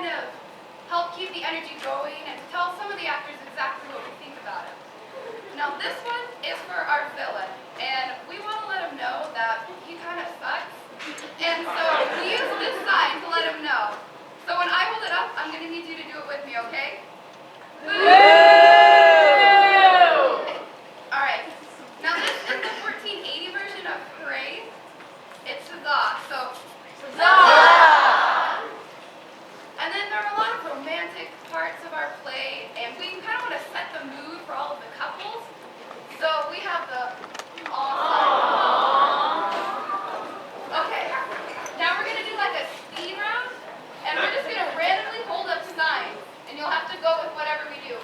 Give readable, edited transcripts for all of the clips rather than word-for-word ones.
kind of help keep the energy going and to tell some of the actors exactly what we think about him. Now this one is for our villain, and we want to let him know that he kind of sucks. And so we use this sign to let him know. So when I hold it up, I'm going to need you to do it with me, okay? Alright, now this is the 1480 version of parade. It's huzzah, so huzzah! And then there are a lot of romantic parts of our play, and we kind of want to set the mood for all of the couples. So we have the awesome. Okay, now we're going to do like a speed round, and we're just going to randomly hold up signs, and you'll have to go with whatever we do.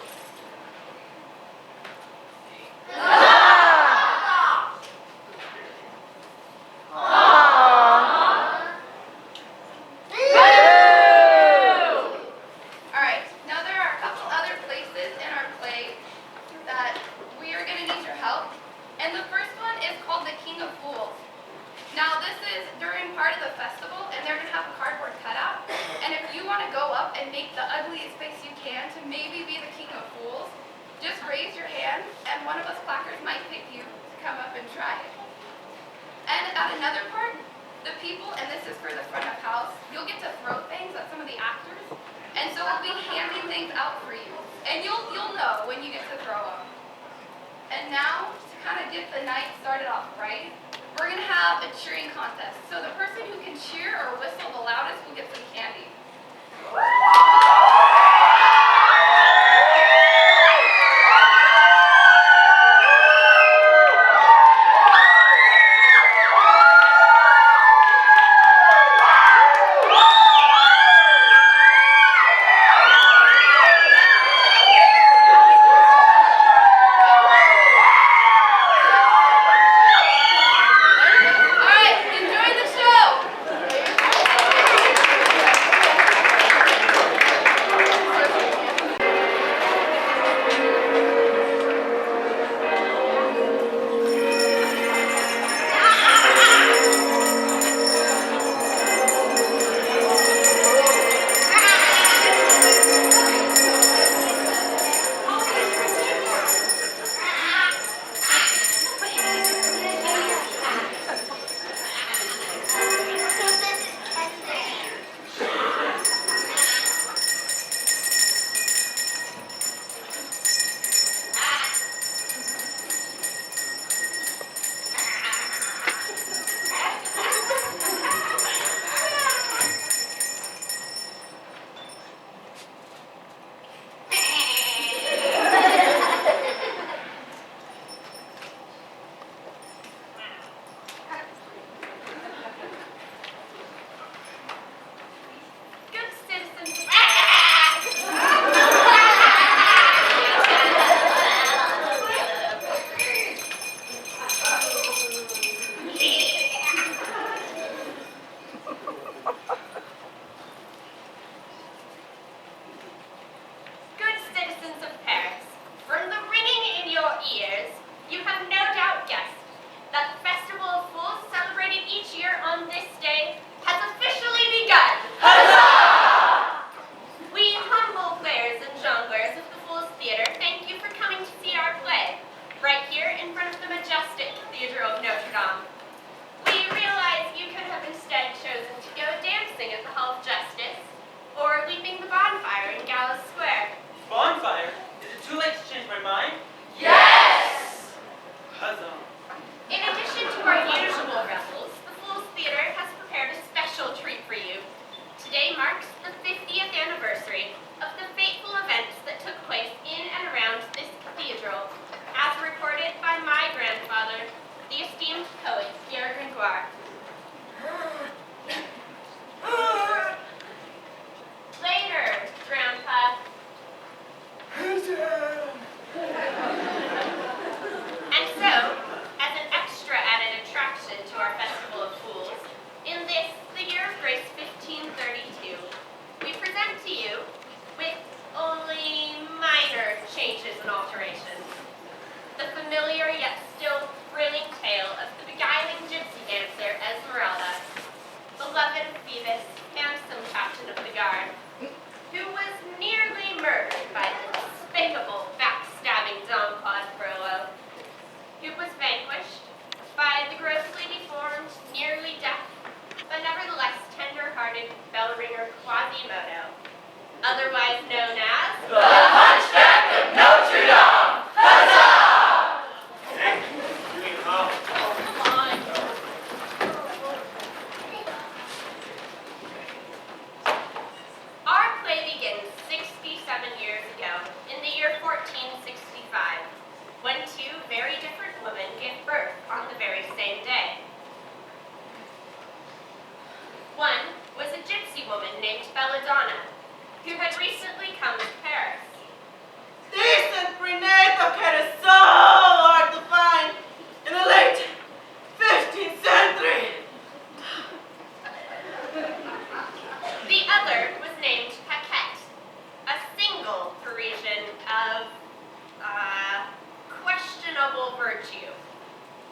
otherwise known as the Hunchback of Notre. Huzzah! Our play begins 67 years ago, in the year 1465, when two very different women gave birth on the very same day. One was a gypsy woman named Belladonna, who had recently come to Paris. Decent brunette that is so hard to find in the late 15th century. The other was named Paquette, a single Parisian of, questionable virtue.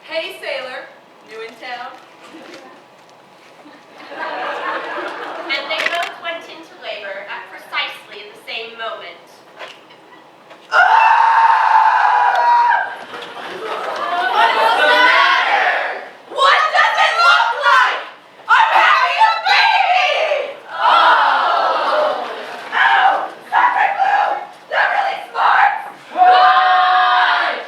Hey, sailor, new in town? And they both went into labor at precisely the same moment. What is the matter? What does it look like? I'm having a baby! Oh! Oh! Sucker glue! That really smarts! Push!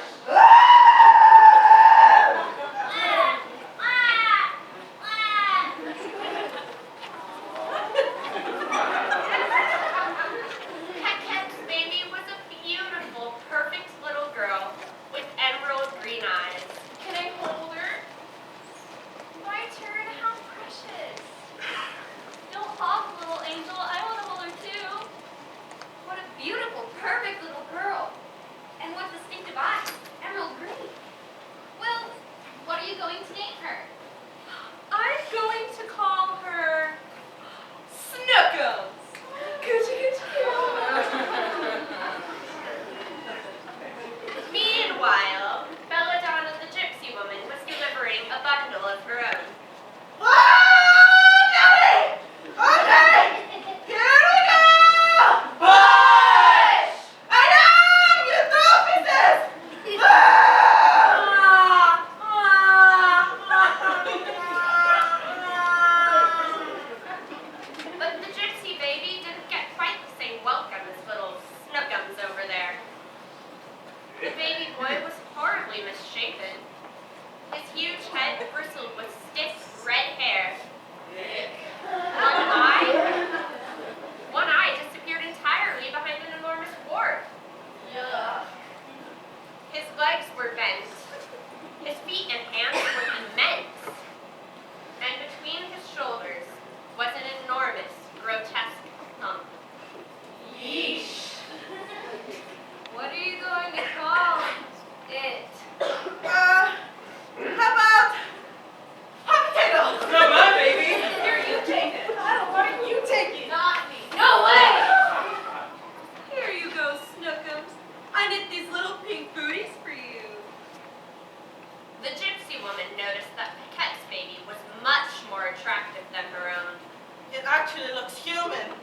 Paquette's baby was a beautiful, perfect little girl with emerald green eyes. Can I hold her? My turn, how precious. Don't hop, little angel. I want to hold her too. What a beautiful, perfect little girl. And what distinctive eyes. Emerald green. Well, what are you going to name her? I'm going to call her Snookums. Coochie Meanwhile, Belladonna the gypsy woman was delivering a bundle of her own. Nelly! Okay! Here we go! Push! And on, you doofuses! But the gypsy baby didn't get quite the same welcome as little Snookums over there. The baby boy was horribly misshapen. His huge head bristled with stiff, red hair. One eye disappeared entirely behind an enormous wart. His legs were bent. His feet and hands were immense. And between his shoulders was an enormous, grotesque hump. Yeesh. What are you going to call it? How about hot potato? Come on, baby. Here, you take it. I don't want you take it. Not me. No way! Here you go, Snookums. I knit these little pink booties for you. The gypsy woman noticed that Paquette's baby was much more attractive than her own, It actually looks human.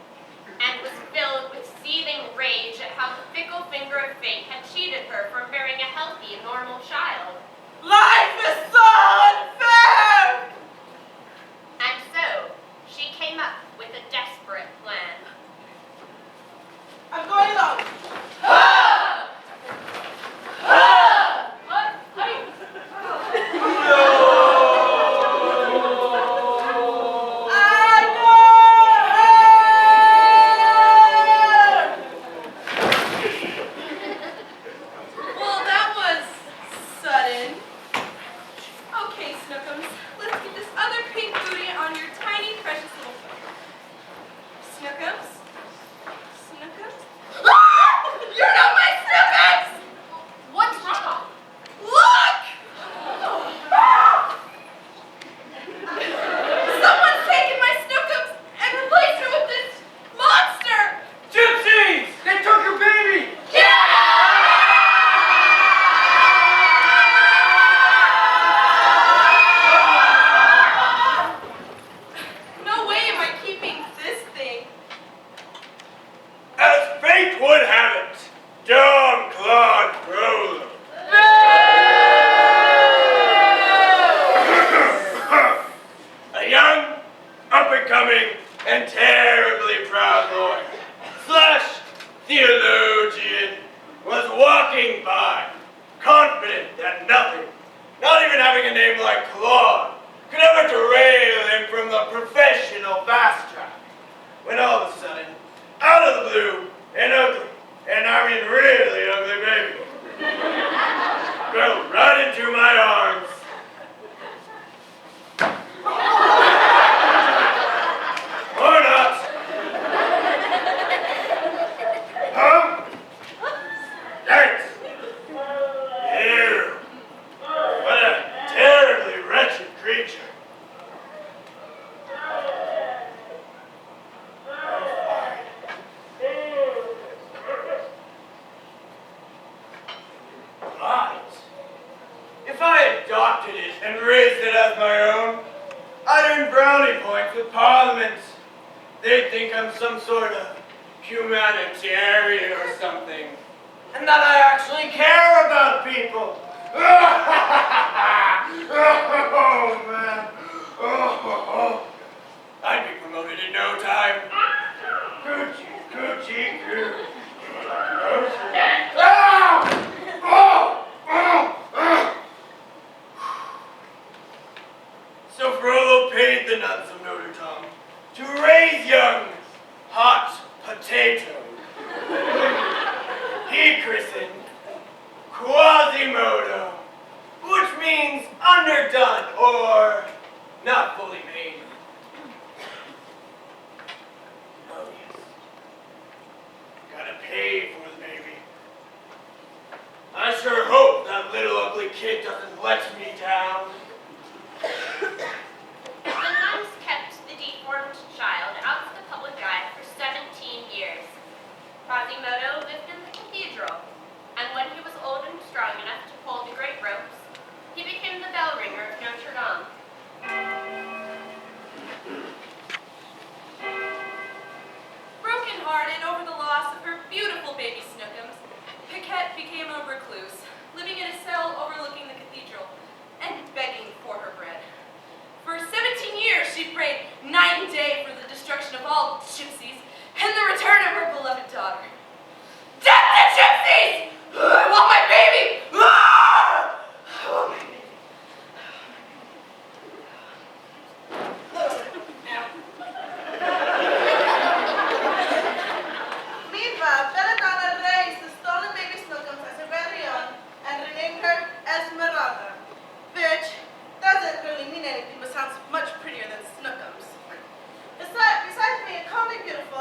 and was filled with seething rage at how the fickle finger of fate had cheated her from bearing a healthy, normal child. Life is so unfair! And so, she came up with a desperate plan. I'm going along. Ha! Ha! What? Honey? Well, that was sudden. Okay, Snookums, let's get this other pink booty on your tiny, precious little foot. Snookums? Snookums? Ah! You're theologian, was walking by, confident that nothing, not even having a name like Claude, could ever derail him from the professional fast track, when all of a sudden, out of the blue, an ugly, and I mean really ugly baby, fell right into my arms. Or not. Huh? Thanks. Ew. What a terribly wretched creature. But if I adopted it and raised it as my own, I'd earn brownie points with Parliament. They'd think I'm some sort of humanitarian or something, and that I actually care about people. Oh, man. Oh, I'd be promoted in no time. Coochie, coochie, coo. Ah! Oh! Oh! Oh! So Frollo paid the nuns of Notre to raise young, hot potato. He christened Quasimodo, which means underdone or not fully made. Oh yes, gotta pay for the baby. I sure hope that little ugly kid doesn't let me down. The nuns kept the deformed child out of the public eye for 17 years. Quasimodo lived in the cathedral, and when he was old and strong enough to pull the great ropes, he became the bell ringer of Notre Dame. Broken-hearted over the loss of her beautiful baby Snookums, Paquette became a recluse, living in a cell overlooking the cathedral and begging for her bread. For 17 years, she prayed night and day for the destruction of all gypsies and the return of her beloved daughter. Death to gypsies! I want my baby! Ah! I want my baby. Meanwhile, Belladonna raised the stolen baby Snookums as her very own and renamed her Esmeralda, which doesn't really mean anything but sounds much prettier than Snookums. Besides being calmly beautiful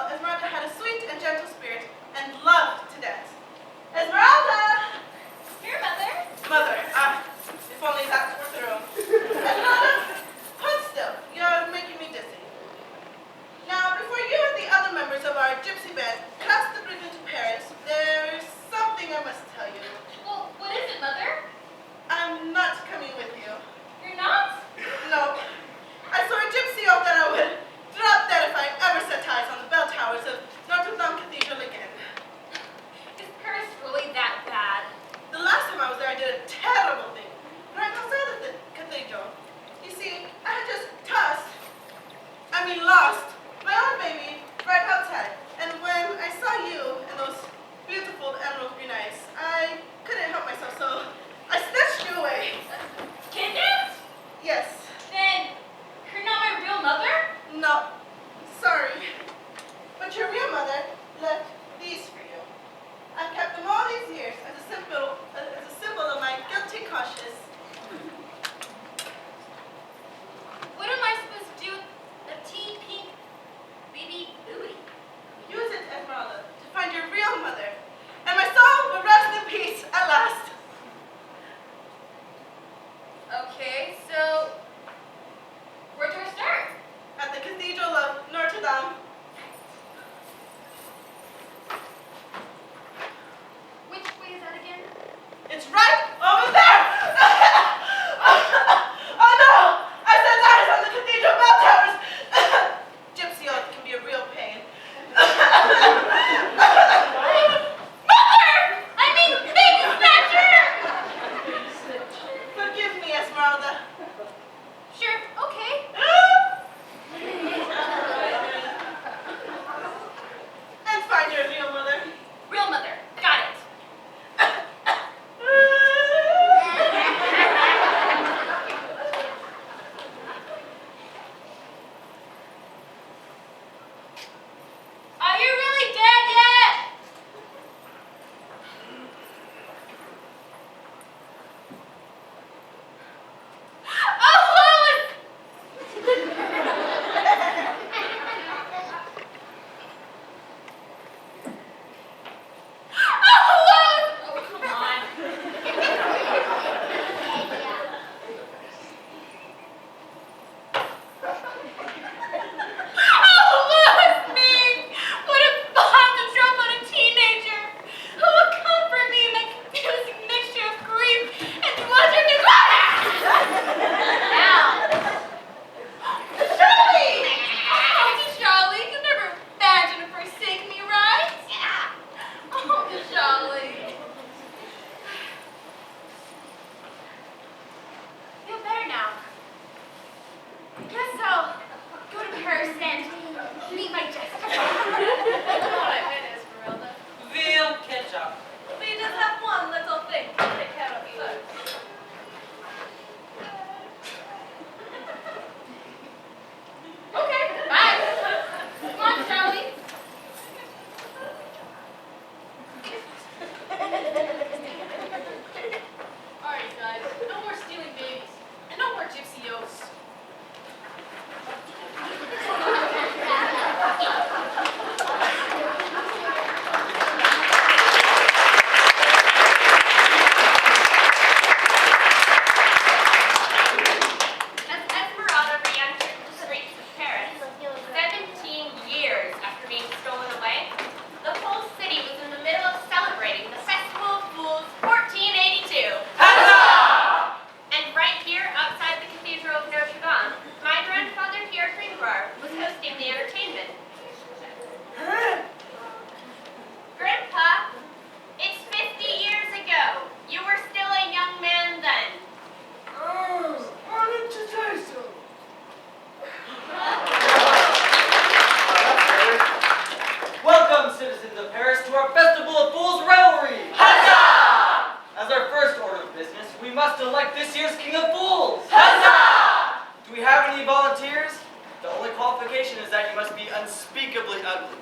citizens of Paris, to our Festival of Fools revelry. Huzzah! As our first order of business, we must elect this year's King of Fools. Huzzah! Do we have any volunteers? The only qualification is that you must be unspeakably ugly.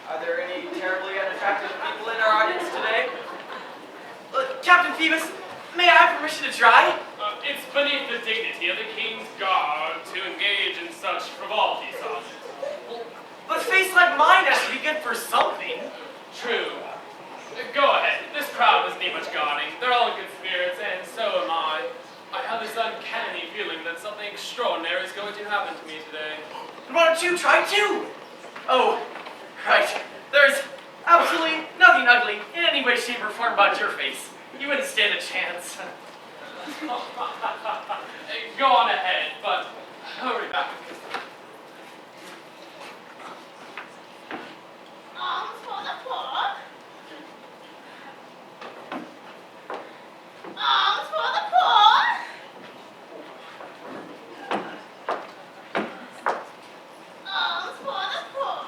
Are there any terribly unattractive people in our audience today? Captain Phoebus, may I have permission to try? It's beneath the dignity of the King's Guard to engage in such frivolity, Sergeant. But a face like mine has to be good for something. True. Go ahead. This crowd doesn't need much guarding. They're all in good spirits, and so am I. I have this uncanny feeling that something extraordinary is going to happen to me today. Why don't you try too? Oh, right. There's absolutely nothing ugly in any way, shape, or form about your face. You wouldn't stand a chance. Go on ahead, but hurry back. Alms for the poor. Alms for the poor. Alms for the poor.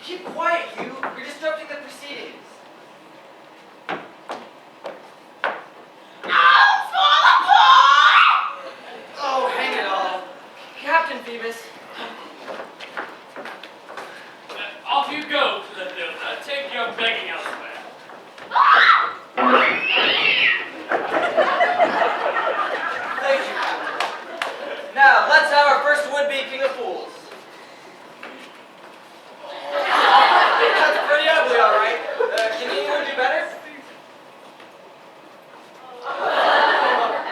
Keep quiet, you. You're disrupting the proceedings. Alms for the poor. Oh, hang it all. Captain Phoebus. Off you go, Clotilda. Take your begging elsewhere. Thank you. Now, let's have our first would-be King of Fools. That's pretty ugly, all right. Can anyone do better?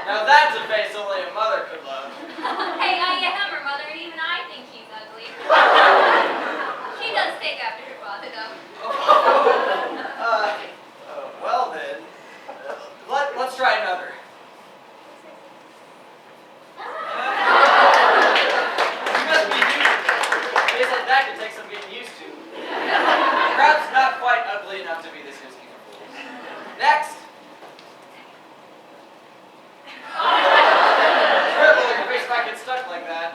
Now that's a face only a mother could love. Hey, I am her mother, and even I think she's ugly. She does take after her father, though. Well then, let's try another. You must be new. They said that could take some getting used to. Perhaps not quite ugly enough to be this year's King of Fools. Next. Terrible if your face might get stuck like that.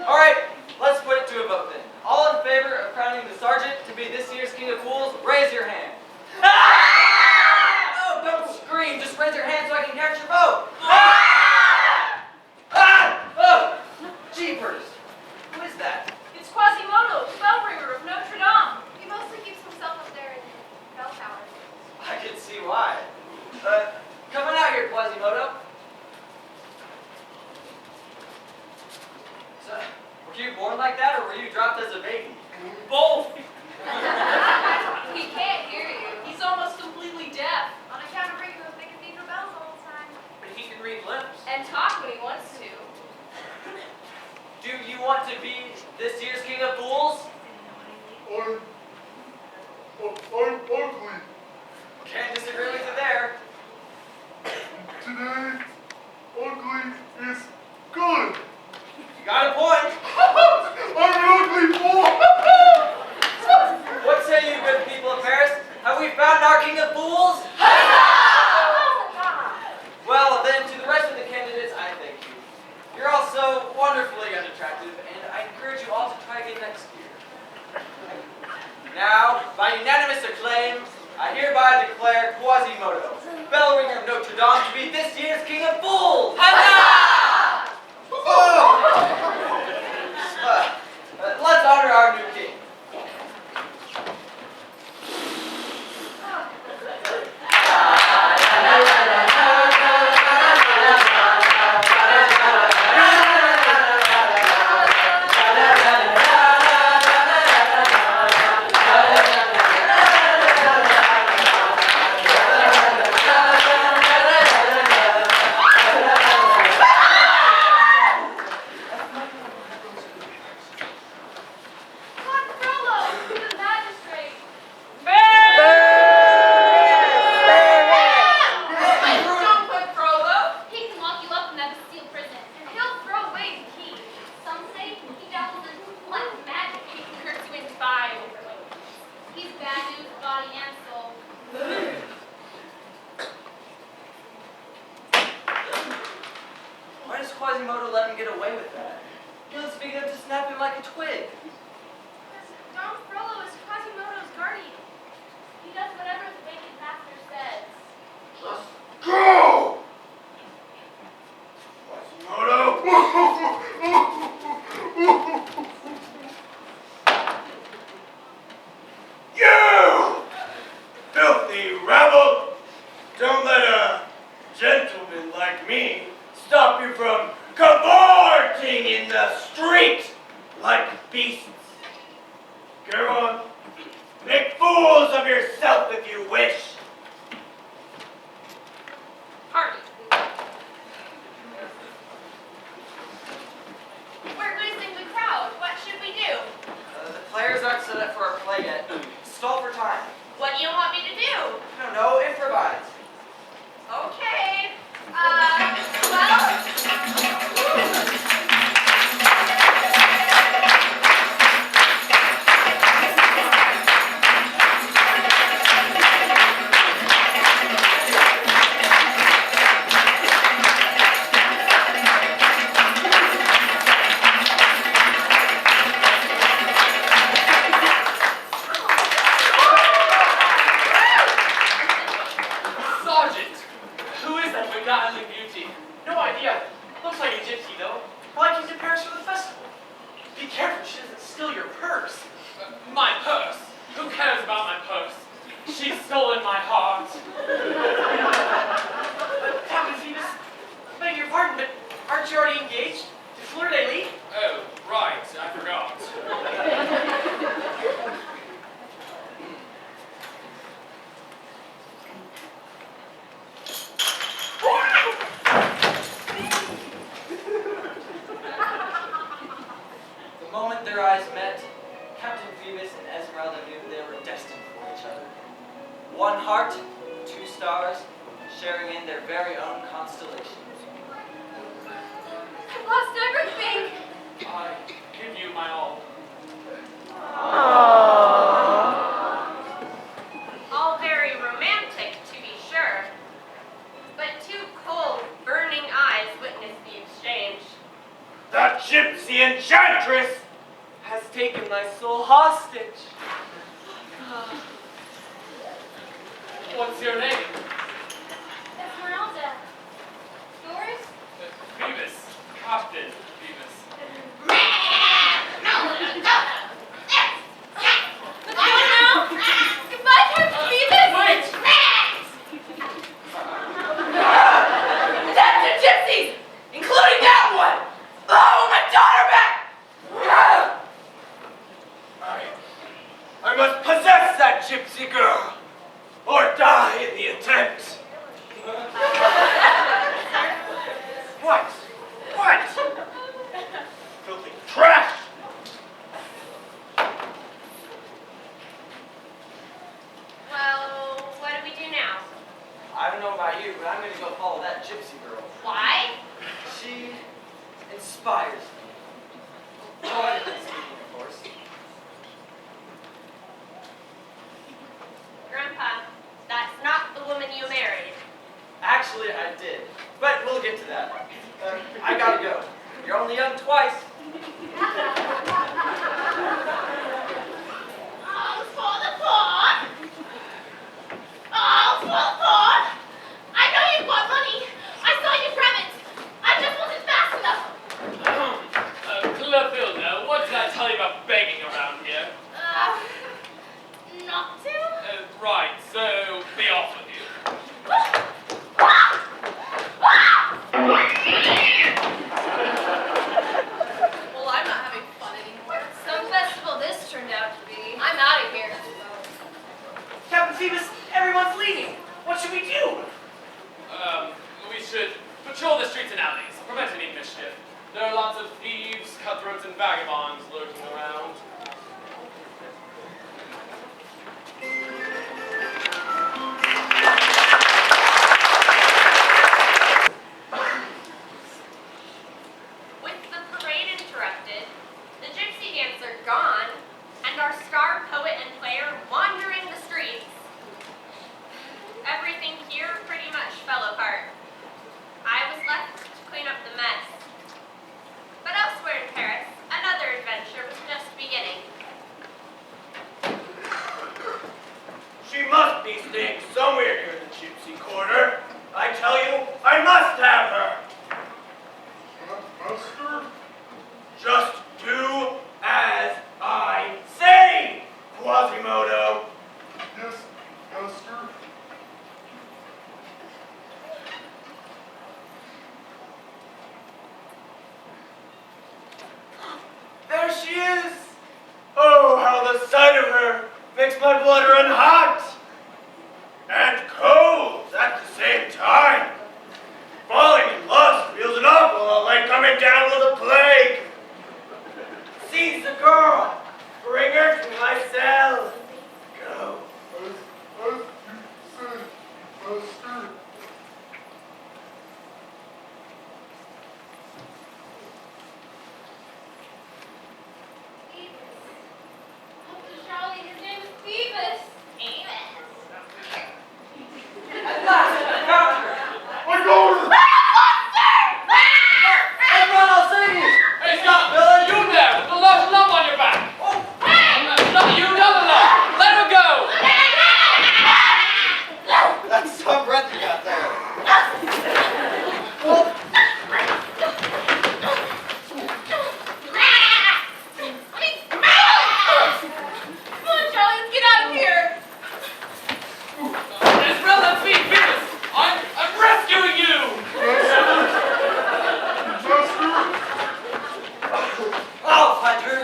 All right, let's put it to a vote then. All in favor of crowning the sergeant to be this year's King of Fools, raise your hand. Oh, don't scream. Just raise your hand so I can catch your vote. Oh, jeepers. Who is that? It's Quasimodo, the bell ringer of Notre Dame. He mostly keeps himself up there in the bell tower. I can see why. Coming out here, Quasimodo. So, were you born like that, or were you dropped as a baby? Both. He can't hear you. He's almost completely deaf. On account of ringing those big cathedral bells all the time. But he can read lips. And talk when he wants to. Do you want to be this year's King of Fools? I'm ugly. Can't disagree with you there. Today, ugly is good. You got a point. I'm an ugly fool. What say you, good people of Paris? Have we found our King of Fools? Well, then, to the rest of the candidates, I thank you. You're all so wonderfully unattractive, and I encourage you all to try again next year. Now, by unanimous acclaim, I hereby declare Quasimodo, bell ringer of Notre Dame, to be this year's King of Fools. Huzzah! Let's honor our new king. Why does Quasimodo let him get away with that? He looks big enough to snap him like a twig. Don Frollo is Make fools of yourself if you wish. Party. We're losing the crowd. What should we do? The players aren't set up for our play yet. Stall for time. What do you want me to do? I don't know, improvise. Okay. Sergeant! Who is that beguiling beauty? No idea. Looks like a gypsy, though. Like he's in Paris for the festival. Be careful she doesn't steal your purse. My purse? Who cares about my purse? She's stolen my heart. Captain Phoebus, beg your pardon, but aren't you already engaged to Fleur-de-Lis? Oh, right, I forgot. The moment their eyes met, Captain Phoebus and Esmeralda knew they were destined for each other. One heart, two stars, sharing in their very own constellation. I've lost everything. I give you my all. All very romantic, to be sure. But two cold, burning eyes witnessed the exchange. That gypsy enchantress Has taken my soul hostage. What's your name? Esmeralda. Yours? Phoebus. Captain Phoebus. Goodbye now. Goodbye, Captain Phoebus. Wait! Attention, gypsies! Including that one! Oh, my daughter back! I must possess that gypsy girl, or die in the attempt. What? What? Filthy trash! Well, what do we do now? I don't know about you, but I'm gonna go follow that gypsy girl. Why? She inspires me. Poetically speaking, of course. Grandpa, that's not the woman you married. Actually, I did. But we'll get to that. I gotta go. You're only young twice. All's for the thought! All's for the thought! I know you've got money! I saw you grab it! I just wasn't fast enough! Clotilda, what did I tell you about begging around here? Not to? Right, so be off with you. Well, I'm not having fun anymore. Some festival this turned out to be. I'm out of here. Captain Phoebus, everyone's leaving. What should we do? We should patrol the streets and alleys, prevent any mischief. There are lots of thieves, cutthroats, and vagabonds lurking around. With the parade interrupted, the gypsy dancer gone, and our star poet and player wandering the streets, everything here pretty much fell apart. I was left to clean up the mess. But elsewhere in Paris, another adventure was just beginning. She must be staying somewhere near the gypsy quarter. I tell you, I must have her. Master? Just do as I say, Quasimodo. Yes, Master. There she is. Oh, how the sight of her makes my blood run hot and cold at the same time. Falling in lust feels an awful lot like coming down with a plague. Seize the girl, bring her to my cell. Go. As you say, master. Charlie, his name is Beavis. Amos. At last, I found her. My daughter! Everyone, I'll save you. Hey, stop! You there, with the large lump on your back! Oh, Not you, the other lump! Let her go! that's some breath you got there. Come on, Charlie, let's get out of here. Esmeralda, Beavis! I'm rescuing you! I'll find her.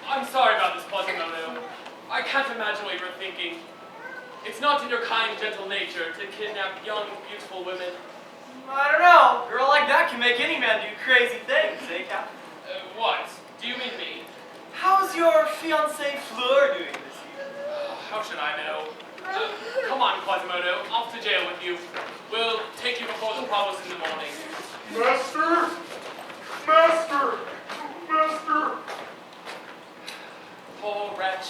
I'm sorry about this, Quasimodo. I can't imagine what you were thinking. It's not in your kind, gentle nature to kidnap young, beautiful women. I don't know. A girl like that can make any man do crazy things, eh, Captain? What? Do you mean me? How's your fiancée Fleur doing this year? How should I know? Come on, Quasimodo. Off to jail with you. We'll take you before the provost in the morning. Master! Master! Master! Poor wretch.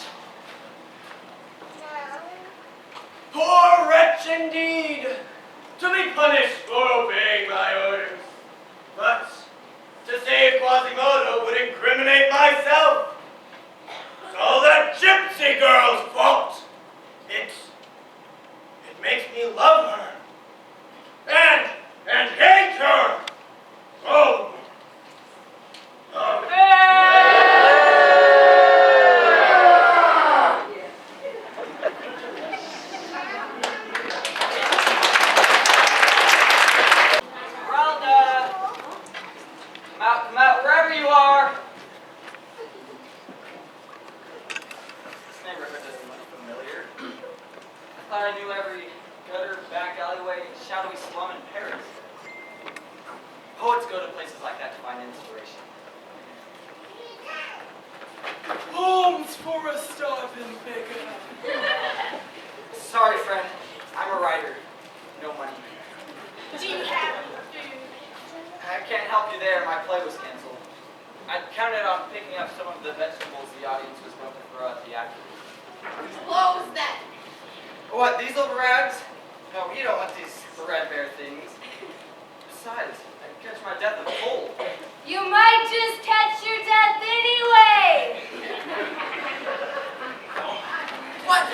Poor wretch indeed, to be punished for obeying my orders. But to save Quasimodo would incriminate myself. It's all that gypsy girl's fault. It makes me love her and hate her. Oh. Esmeralda! Come out, wherever you are. This neighborhood doesn't look familiar. I thought I knew every gutter, back alleyway, shadowy slum in Paris. Poets go to places like that to find inspiration. Poems for a starving beggar. Sorry, friend. I'm a writer. No money. Do you have food? I can't help you there. My play was canceled. I counted on picking up some of the vegetables the audience was going to throw at the actors. Close then. What, these little rags? No, you don't want these threadbare things. Besides, I'd catch my death of cold. You might just catch your death anyway. What?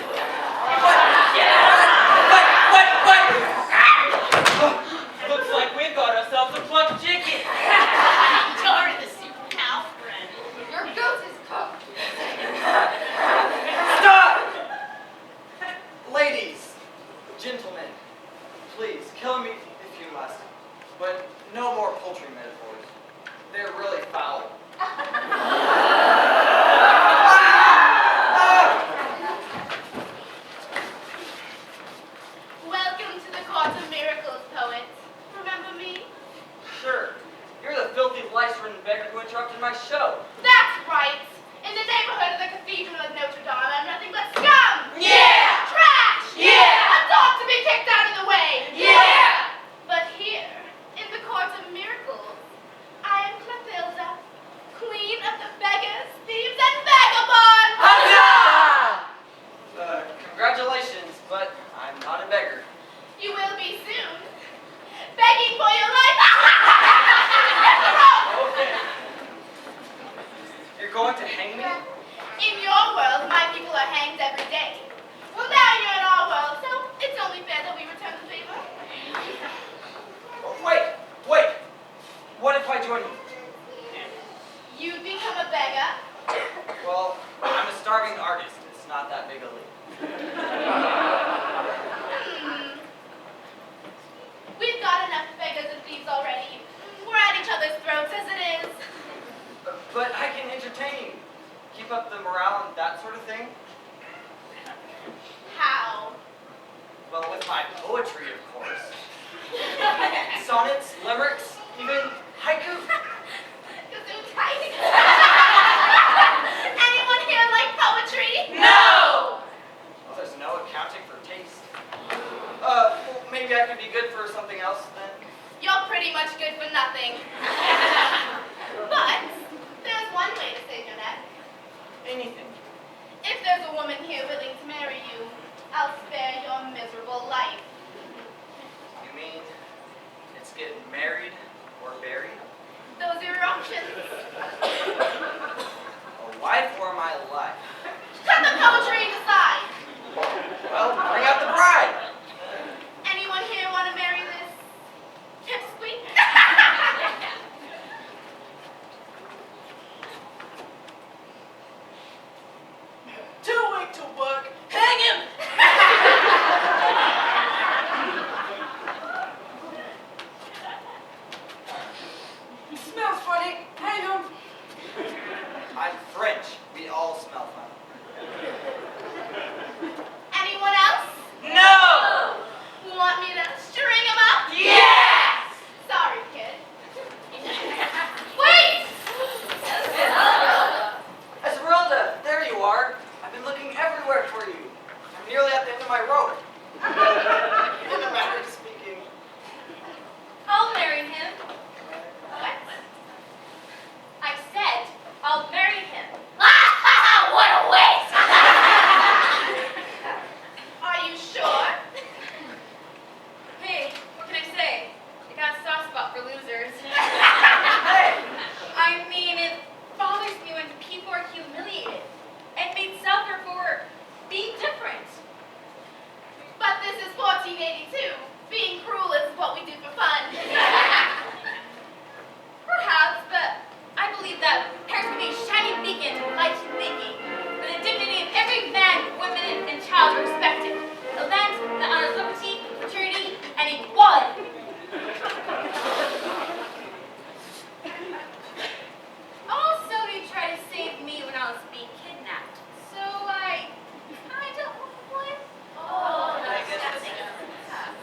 Looks like we've got ourselves a plucked chicken. Darn the super cow friend. Your goat is cooked. Stop! Ladies, gentlemen, please, kill me if you must. But no more poultry metaphors. They're really foul. Welcome to the Court of Miracles, poets. Remember me? Sure, you're the filthy, lice-ridden beggar who interrupted my show. That's right. In the neighborhood of the Cathedral of Notre, I'm nothing but scum. Yeah! Trash. Yeah! A dog to be kicked out of the way. Yeah! But here, in the Court of Miracles, I am Clotilda, queen of the beggars, thieves, and vagabonds. Congratulations, but I'm not a beggar. You will be soon. Begging for your life. Okay. You're going to hang me? In your world, my people are hanged every day. Well, now you're in our world, so it's only fair that we return the favor. Oh, wait. What if I join you? You become a beggar. Well, I'm a starving artist. It's not that big a leap. We've got enough beggars and thieves keep up the morale and that sort of thing? How? Well, with my poetry, of course. Sonnets, limericks, even haiku. Anyone here like poetry? No! Well, there's no accounting for taste. Well, maybe I could be good for something else then. You're pretty much good for nothing. But there's one way to save your neck. Anything. If there's a woman here willing to marry you, I'll spare your miserable life. You mean it's getting married or buried? Those are your options. A wife or my life? Cut the poetry and decide. Well, bring out the bride. Anyone here want to marry this pipsqueak? Too weak to work. Hang him! He smells funny. Hang him! I'm French. We all smell fun. Anyone else? No! Want me to string him up? Yes! Sorry, kid. Wait! Esmeralda, there you are. I've been looking everywhere for you. I'm nearly at the end of my rope. In a matter of speaking. I'll marry him. What? I said I'll marry him. What a waste! Are you sure? Hey, what can I say? I got a soft spot for losers. Hey! I mean, it bothers me when people are humiliated and made suffer for being different. But this is 1482. Being cruel is what we do for fun. Perhaps, but I believe that Paris can be a shining beacon to light and thinking, where the dignity of every man, woman, and child are respected. A land that honors liberty, fraternity, and equality. Also, you tried to save me when I was being kidnapped, so I kind of won. Oh, I guess that's that's-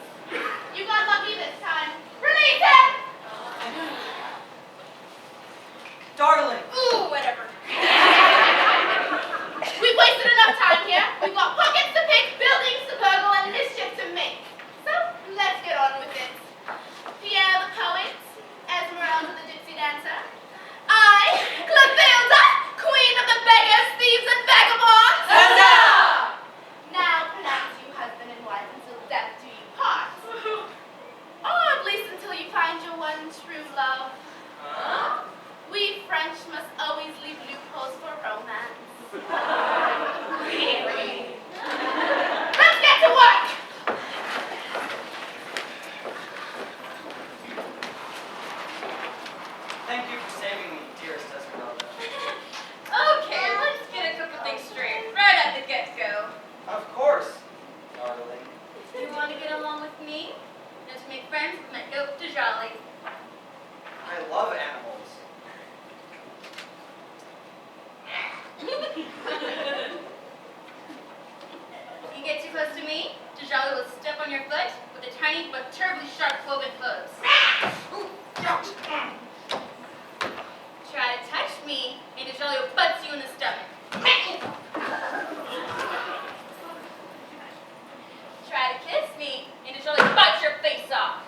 You got lucky this time. Release him! Darling! Ooh, whatever. We've wasted enough time here. We've got pockets to pick, buildings to burgle, and mischief to make. So, let's get on with it. Pierre the poet, Esmeralda the gypsy dancer. I, Clotilda, queen of the beggars, thieves, and vagabonds. Huzzah! Now pronounce you husband and wife until death do you part. Or at least until you find your one true love. We French must always leave loopholes for romance. Really? Let's get to work! Thank you for saving me, dearest Esmeralda. Okay, let's get a couple things straight right at the get-go. Of course, darling. You want to get along with me? And to make friends with my goat Jolly. I love animals. You get too close to me, Jolly will step on your foot with a tiny but terribly sharp cloven hooves. Try to touch me, and Jolly will butts you in the stomach. Try to kiss me, and Jolly will bite your face off.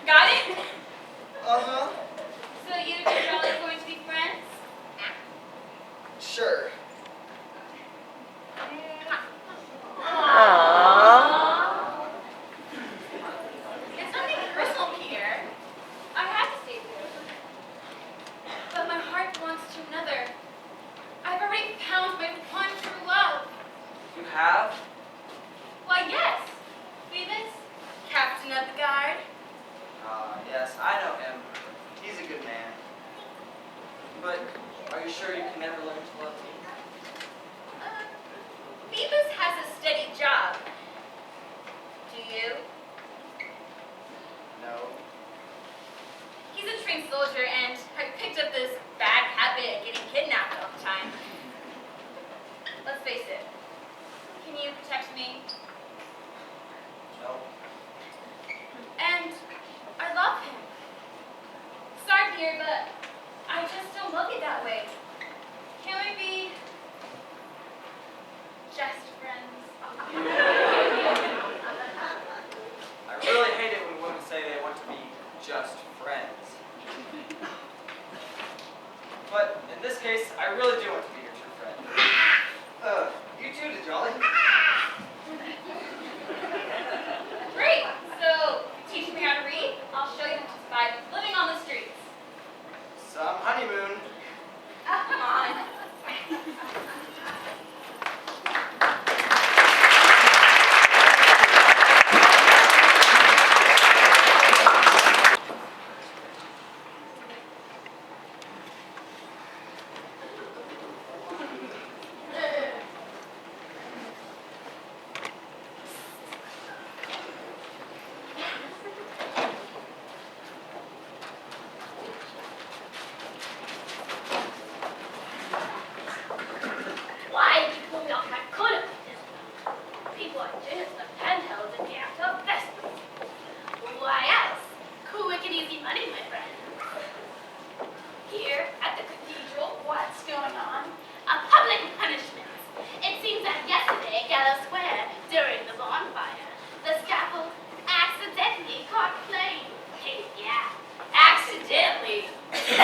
Got it? Uh-huh. So you and Jolly are going to be friends? Sure. It's nothing personal, Pierre. I have to stay there. But my heart wants to another. I've already found my one true love. You have? Why, yes. Phoebus, captain of the guard. Yes, I know him. He's a good man. But are you sure you can never learn to love me? Phoebus has a steady job. Do you? No. He's a trained soldier and I picked up this bad habit face it. Can you protect me? No. And I love him. Sorry, Pierre, but I just don't look it that way. Can we be just friends? I really hate it when women say they want to be just friends. But in this case, I really do want to be your true friend. You too, Jolly. Great. So, teach me how to read. I'll show you how to survive living on the streets. Some honeymoon. Come on. Why did you pull me off my corner like this? People are jealous of handhelds and can't help festivals. Why else? Quick and easy money, my friend. Here at the cathedral, what's going on? A public punishment. It seems that yesterday at Gallows Square, during the bonfire, the scaffold accidentally caught flame. Hey, yeah, accidentally. Shut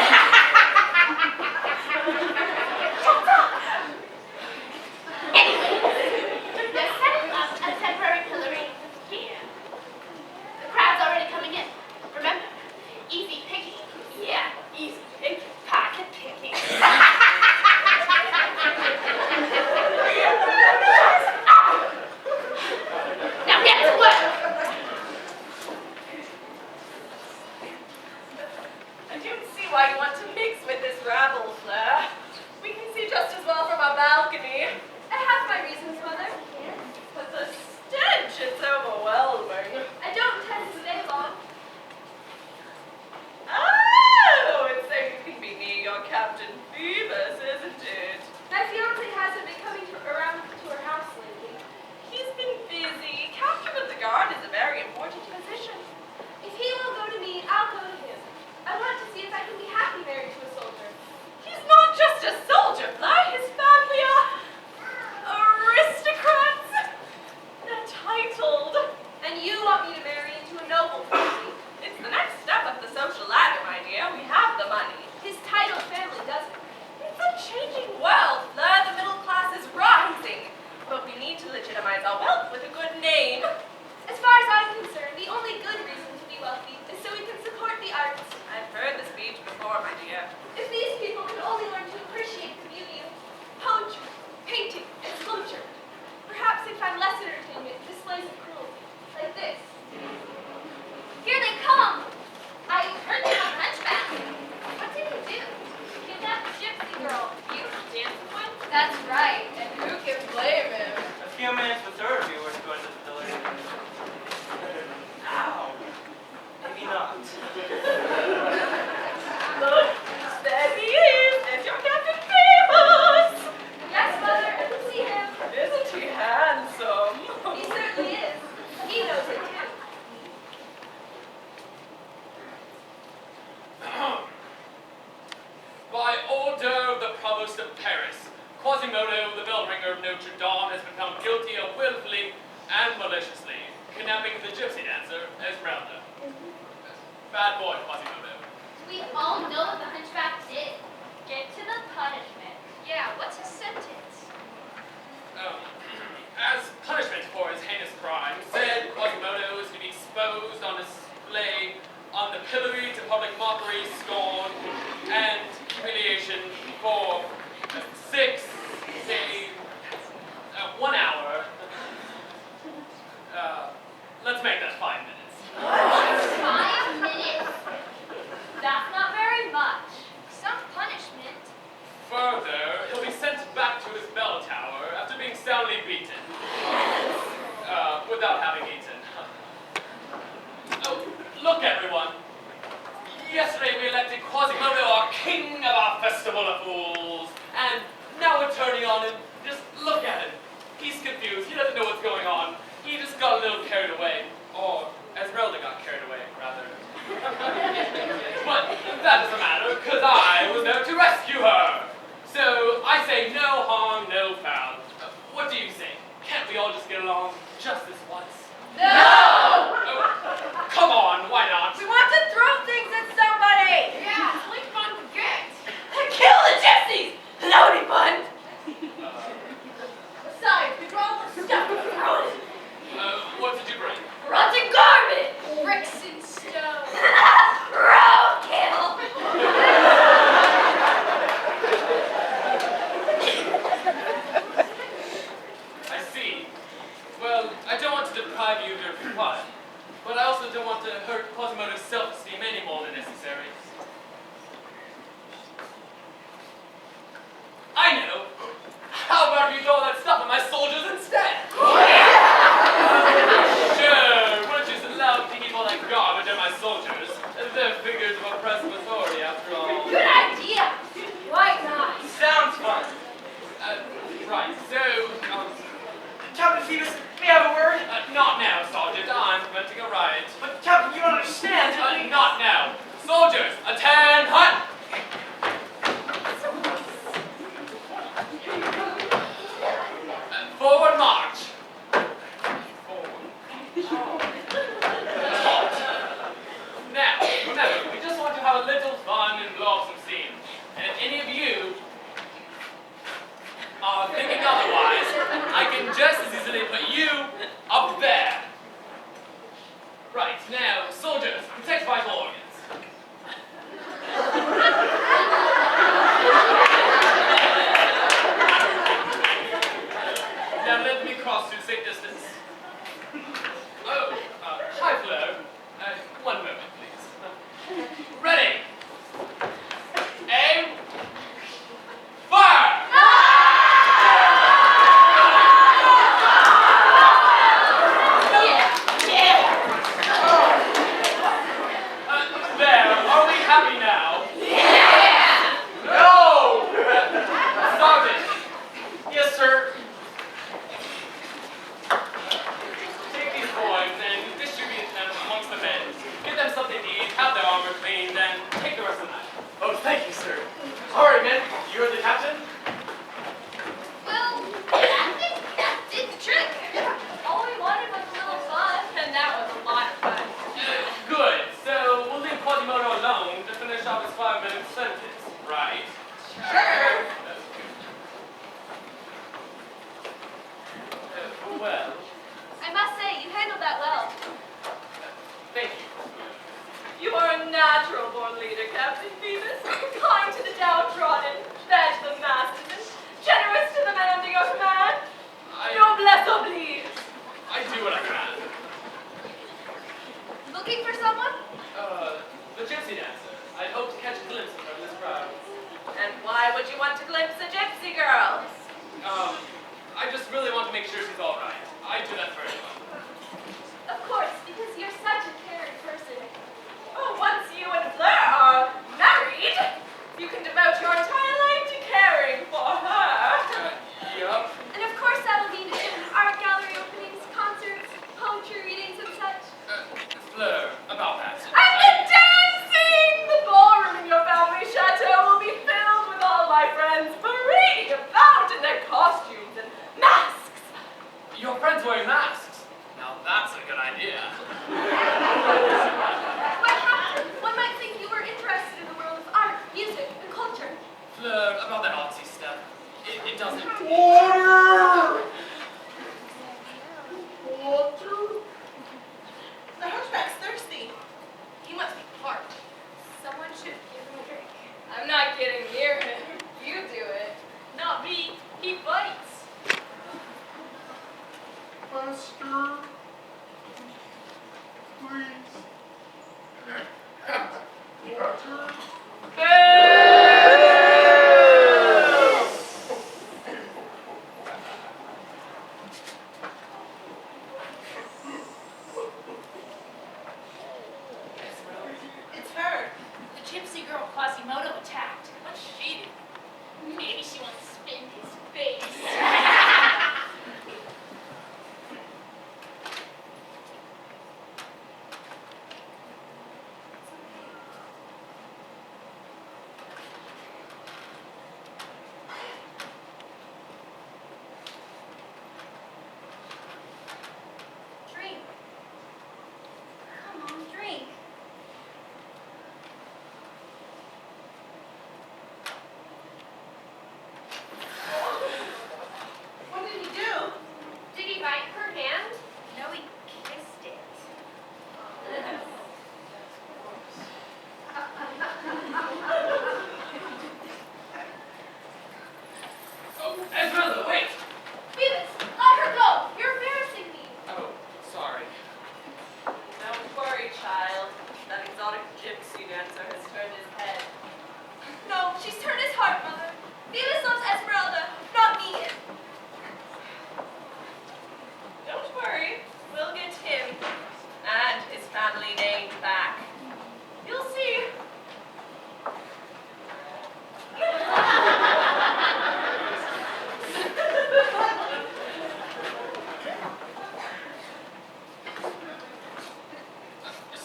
up! Anyway, they're setting up a temporary pillory here. The crowd's already coming in. Remember, easy picking. Yeah, easy picking. Pocket picking. Now get to work. I don't see why you want to mix with this rabble, Fleur. We can see just as well from our balcony. I have my reasons, Mother. But the stench, it's overwhelming. I don't intend to stay long. Oh, it's so you can be near your Captain Phoebus, isn't it? My fiance hasn't been coming around to her house lately. He's been busy. Captain of the Guard is a very important position. If he won't go to me, I'll go to him. I want to see if I can be happy married to a soldier. He's not just a soldier, Fleur. His family are aristocrats. They're titled. And you want me to marry into a noble family. It's the next step up the social ladder, my dear. We have the money. His titled family doesn't. It's a changing world, Fleur. The middle class is rising. But we need to legitimize our wealth with a good name. As far as I'm concerned, the only good reason to be wealthy is so we can support the arts. I've heard the speech before, my dear. If these people could only learn to appreciate the beauty of poetry, painting, and sculpture, perhaps they'd find less entertainment in displays of cruelty, like this. Here they come! I heard they have Hunchback. What did he do? Kidnap the gypsy girl. Beautiful dancing one? That's right, and who can blame him? A few minutes with her viewers going to the pillar. Ow. Maybe not. Look, there he is. There's your Captain Phoebus. Yes, Mother, I can see him. Isn't he handsome? He certainly is. He knows it too. By order of the Provost of Paris, Quasimodo, the bell ringer of Notre Dame, has been found guilty of willfully and maliciously kidnapping the gypsy dancer, Esmeralda. Bad boy, Quasimodo. We all know what the Hunchback did. Get to the punishment. Yeah, what's his sentence? As punishment for his heinous crime, said Quasimodo is to be exposed on display on the pillory to public mockery, scorn, and humiliation for 6 days, 1 hour. Let's make that 5 minutes. 5 minutes? That's not very much. Some punishment. Further, he'll be sent back to his bell tower after being soundly beaten. Without having eaten. Oh, look everyone. Yesterday we elected Quasimodo our king of our festival of fools. And now we're turning on him. Just look at him. He's confused. He doesn't know what's going on. He just got a little carried away. Or Esmeralda got carried away, rather. But that doesn't matter, because I was there to rescue her. So I say no harm, no foul. What do you say? Can't we all just get along just this once? No! Oh, come on, why not? We want to throw things at somebody! Yeah, it's like fun to get. Kill the gypsies! That would be fun! Besides, we brought all the stuff to throw it. What did you bring? Rotten garbage! Bricks and stone. Roadkill! I see. Well, I don't want to deprive you of your fun, but I also don't want to hurt Quasimodo's self-esteem any more than necessary. I know! How about you throw that stuff at my soldiers instead? Sure, wouldn't you love to heap all that garbage at my soldiers? They're figures of oppressive authority, after all. Good idea. Why not? Sounds fun. Right, so, Captain Phoebus, may I have a word? not now, Sergeant. I'm preventing a riot. But Captain, you don't understand. Not now. Soldiers, attend hut! Forward march. Now, remember, we just want to have a little fun and blow off some steam. And if any of you are thinking otherwise, I can just as easily put you up there. Right, now, soldiers, protect vital organs. Now let me cross to a safe distance. Oh, hi, Flo. 1 moment, please. Ready. Aim. Fire! There, are we happy now? Yeah! No! Sergeant, Yes, sir. take these boys and distribute them amongst the men. Give them something to eat, have their armor cleaned, and take the rest of the night. Oh, thank you, sir. All right, men. You are the captain? Well, I think that did the trick. All we wanted was a little fun, and that was a lot of fun. Good. So we'll leave Quasimodo alone to finish off his 5-minute sentence, right? Sure. Well, I must say, you handled that well. thank you. You are a natural-born leader, Captain Phoebus. Kind to the downtrodden, fair to the masters, generous to the men under your command. Noblesse oblige. I do what I can. Looking for someone? The gypsy dancer. I hope to catch a glimpse of her in this crowd. And why would you want to glimpse a gypsy girl? I just really want to make sure she's all right. I do that for everyone. Of course, because you're such a caring person. Oh, once you and Fleur are married, you can devote your entire life to caring for her. Yup. And of course that'll mean art gallery openings, concerts, poetry readings, and such. Fleur, about that. And the dancing! The ballroom in your family chateau will be filled with all my friends parading about in their costumes and masks. Your friends wearing masks. Now that's a good idea.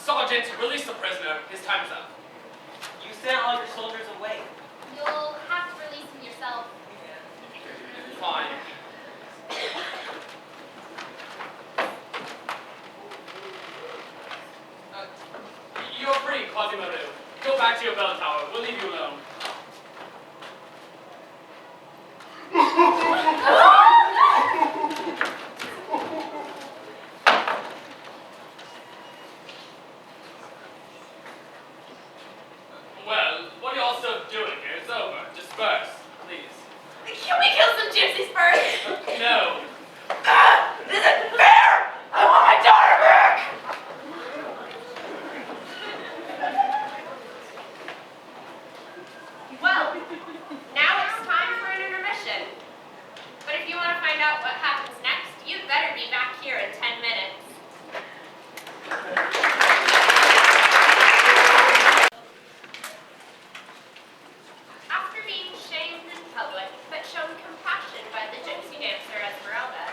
Sergeant, release the prisoner. His time is up. You sent all your soldiers away. You'll have to release him yourself. Fine. You're free, Quasimodo. Go back to your bell tower. We'll leave you alone. Well, what are y'all still doing here? It's over. Disperse, please. Can we kill some gypsies first? No. This isn't fair! I want my daughter back! Well, now it's time for an intermission. But if you want to find out what happens next, you'd better be back here in 10 minutes. After being shamed in public, but shown compassion by the gypsy dancer Esmeralda,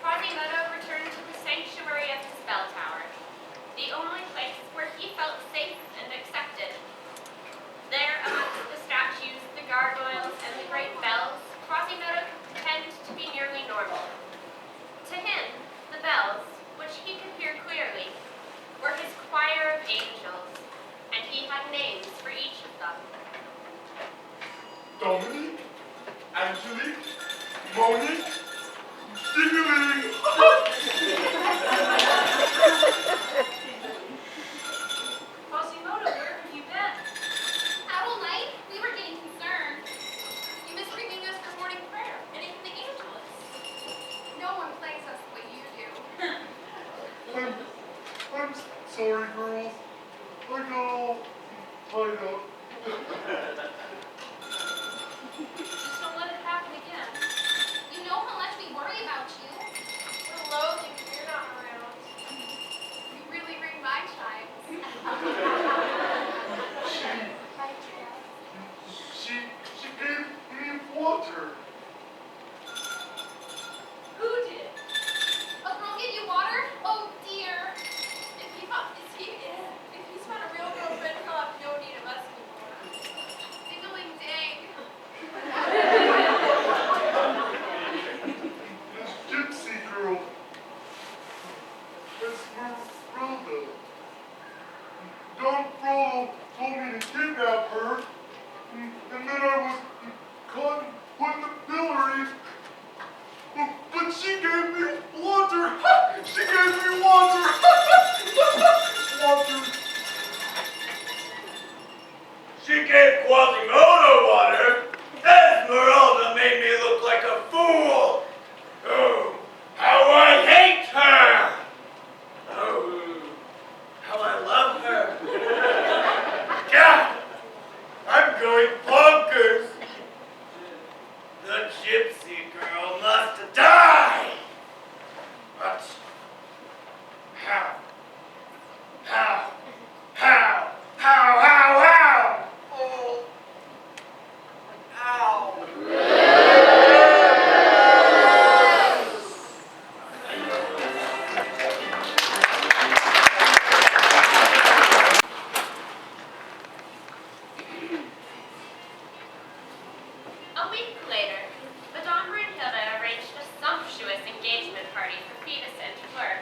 Quasimodo returned to the sanctuary of his bell tower, the only place where he felt safe and accepted. There, amongst the statues, the gargoyles, and the great bells, Quasimodo could pretend to be nearly normal. To him, the bells, which he could hear clearly, were his choir of angels, and he had names for each of them. Dominique, Angelique, Monique, Diggly. Quasimodo, where have you been? Out all night? We were getting concerned. You missed bringing us for morning prayer and even the Angelus. No one plays us the way you do. I'm sorry, girls. I got all tied up. Just don't let it happen again. You know how much we worry about you. We're loathing if you're not around. You really ring my chimes. She gave me water. Who did? A girl give you water? Oh dear. If he's found a real girlfriend, he'll have no need of us anymore. Diggling dang. This gypsy girl, Esmeralda. Don Frollo told me to kidnap her, and then I was caught and put in the pillory. But she gave me water. She gave me water. Water. She gave Quasimodo water. Esmeralda made me look like a fool. Oh, how I hate her. Oh, how I love her. God, I'm going bonkers. The gypsy girl must die. But how? How? How? How? How? How? Oh. Ow. A week later, Madame Brunhilde arranged a sumptuous engagement party for Phoebus and Fleur,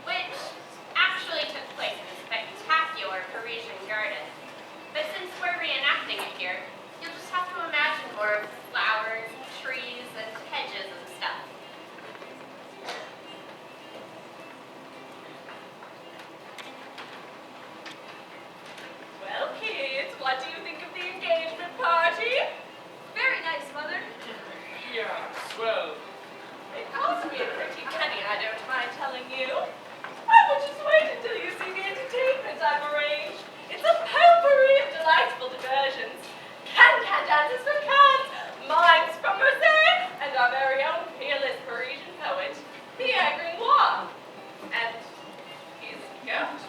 which actually took place in a spectacular Parisian garden. But since we're reenacting it here, you'll just have to imagine more of flowers, trees, and hedges and stuff. Well, kids, what do you think of the engagement party? Very nice, Mother. Yeah, swell. It cost me a pretty penny, I don't mind telling you. I will just wait until you see the entertainment I've arranged. It's a potpourri of delightful diversions. Can-can dances for cats, mimes from Marseille, and our very own peerless Parisian poet, Pierre Grimoire. And his goat.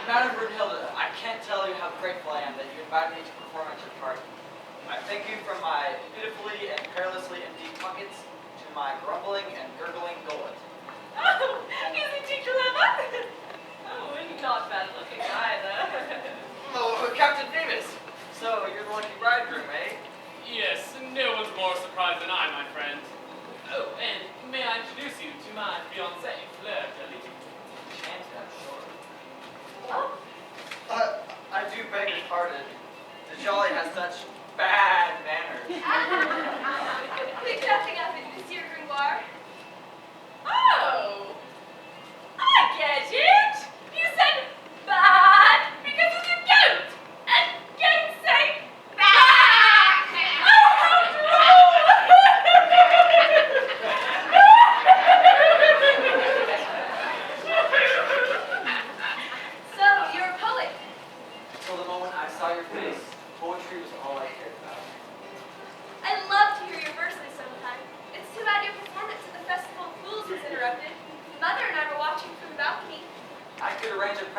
Madame Brunhilde, I can't tell you how grateful I am that you invited me to perform at your party. I thank you from my pitifully and perilously empty pockets to my grumbling and gurgling gullet. Oh, isn't he clever?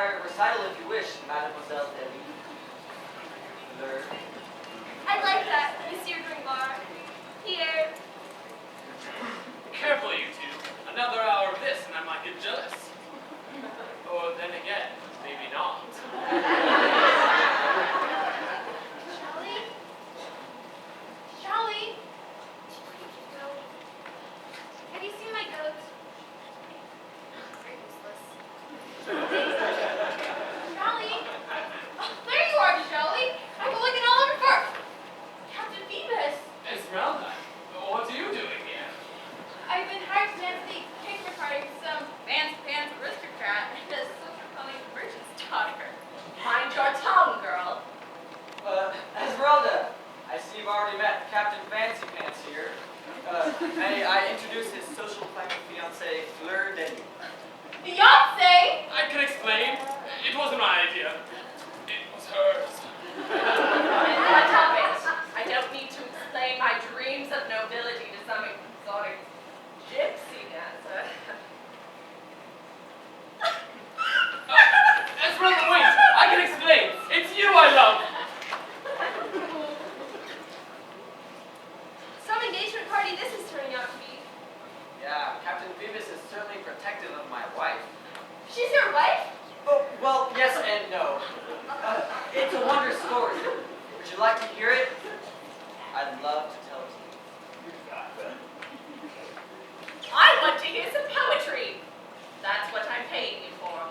private recital if you wish, Mademoiselle Debbie. Fleur. I like that, Monsieur Gringoire. Pierre. Careful, you two. Another hour of this and I might get jealous. Or then again, maybe not. Charlie? Charlie? Have you seen my goat? Very useless. Charlie? Oh, there you are, Charlie. I've been looking all over for Captain Phoebus. Esmeralda, what are you doing here? I've been hired to dance the picnic party for some fancy pants aristocrat and a silver-pony merchant's daughter. Mind your tongue, girl. Esmeralda, I see you've already met Captain Fancy Pants here. May I introduce his social planning fiancée, Fleur Denis. Beyonce! I can explain. It wasn't my idea. It was hers. Enough of it. I don't need to explain my dreams of nobility to some exotic gypsy dancer. Esmeralda, wait! I can explain. It's you I love. Some engagement party this is turning out to be. Yeah, Captain Phoebus is certainly protective of my wife. She's your wife? Oh, well, yes and no. It's a wonder story. Would you like to hear it? I'd love to tell it to you. I want to hear some poetry. That's what I'm paying you for.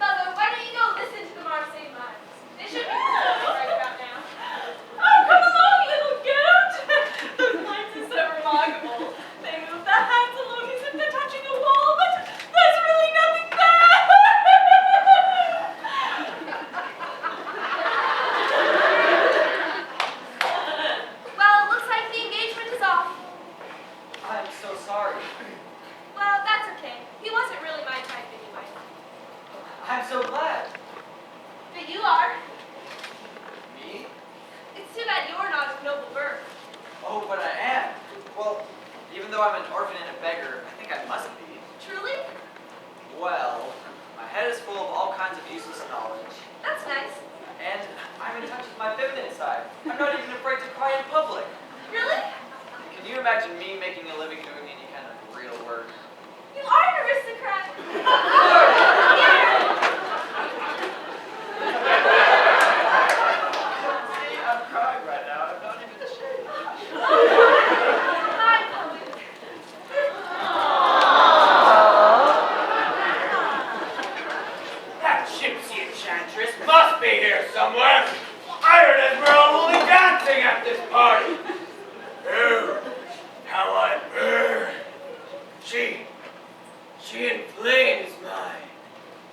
Mother, why don't you go listen to the Marseille Mimes? They should be right about now. Oh, come along, little goat. Those lines are so remarkable. They move their hands along as if they're touching a wall, but there's really nothing there. Well, it looks like the engagement is off. I'm so sorry. Well, that's okay. He wasn't really my type anyway. I'm so glad. But you are. Me? It's too bad you're not of noble birth. Oh, but I am. Well, even though I'm an orphan and a beggar, I think I must be. Truly? Well, my head is full of all kinds of useless knowledge. That's nice. And I'm in touch with my feminine side. I'm not even afraid to cry in public. Really? Can you imagine me making a living doing any kind of real work? You are an aristocrat. See, I'm crying right now. I'm not even ashamed. Hi, poet. That gypsy enchantress must be here somewhere. I heard Esmeralda will be dancing at this party. Oh, how I burn. She inflames my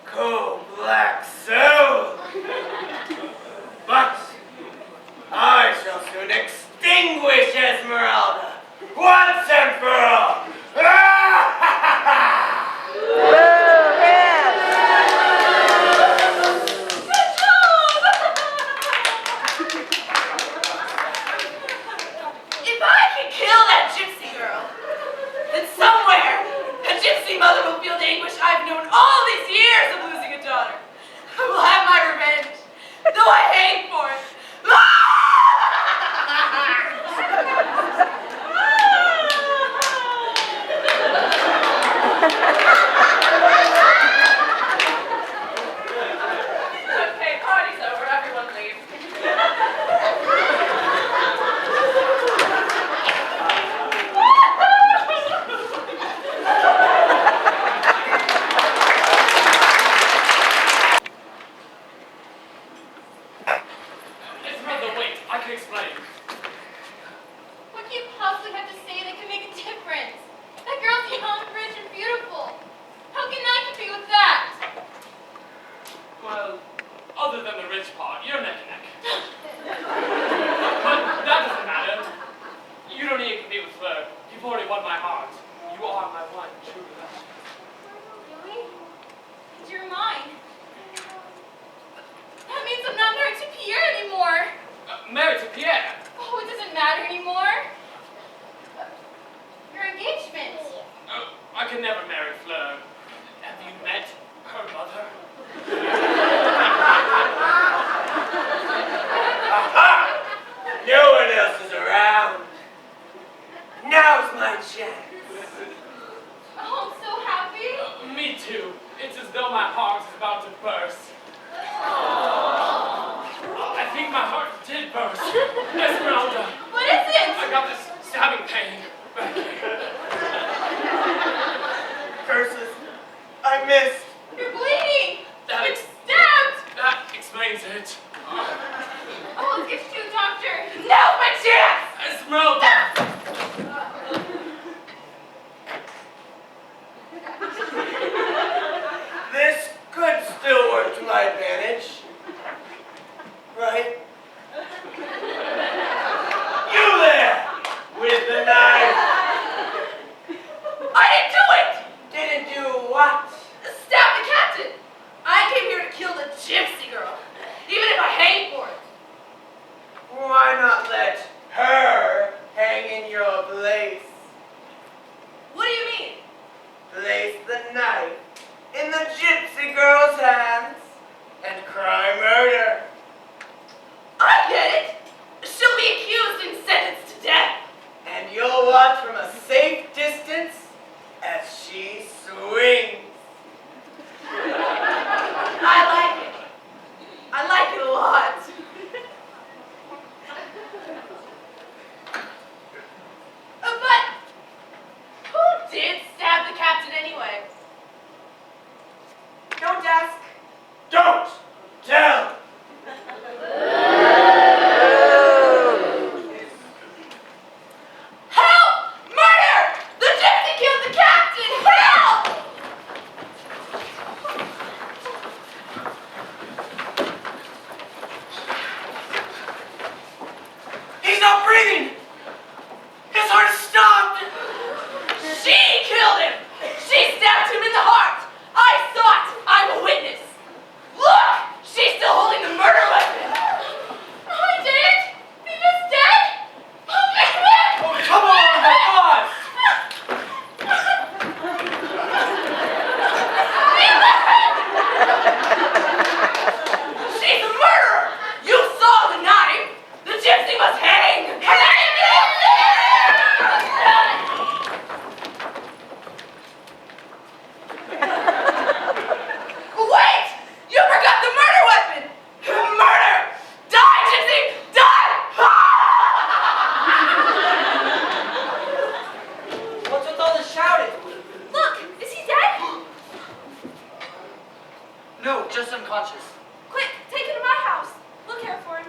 cold black soul. But I shall soon extinguish Esmeralda once and for all. my heart is about to burst. I think my heart did burst. Esmeralda. What is it? I got this stabbing pain back here. Curses. I missed. You're bleeding. That You're stabbed. That explains it. Oh, let's get you to the doctor. Now's my chance! Esmeralda! This could still work to my advantage. Right? You there! With the knife! I didn't do it! Didn't do what? Stab the captain! I came here to kill the gypsy girl, even if I hang for it. Why not let her hang in your place? What do you mean? Place the knife in the gypsy girl's hands and cry murder. I get it. She'll be accused and sentenced to death. And you'll watch from a safe distance as she swings. I like it. I like it a lot. But who did stab the captain anyway? Don't ask. Don't tell. Help! Murder! The gypsy killed the captain! Help! He's not breathing! His heart has stopped! She killed him! She stabbed him in the heart! I saw it! I'm a witness! Look! She's still holding the murder weapon! I did it! He was dead! Oh, baby! Oh, come on, pause! She's a murderer! You saw the knife! The gypsy must hang! Wait! You forgot the murder weapon! Murder! Die, gypsy! Die! What's with all the shouting? Look, is he dead? No, just unconscious. Quick, take him to my house. We'll care for him.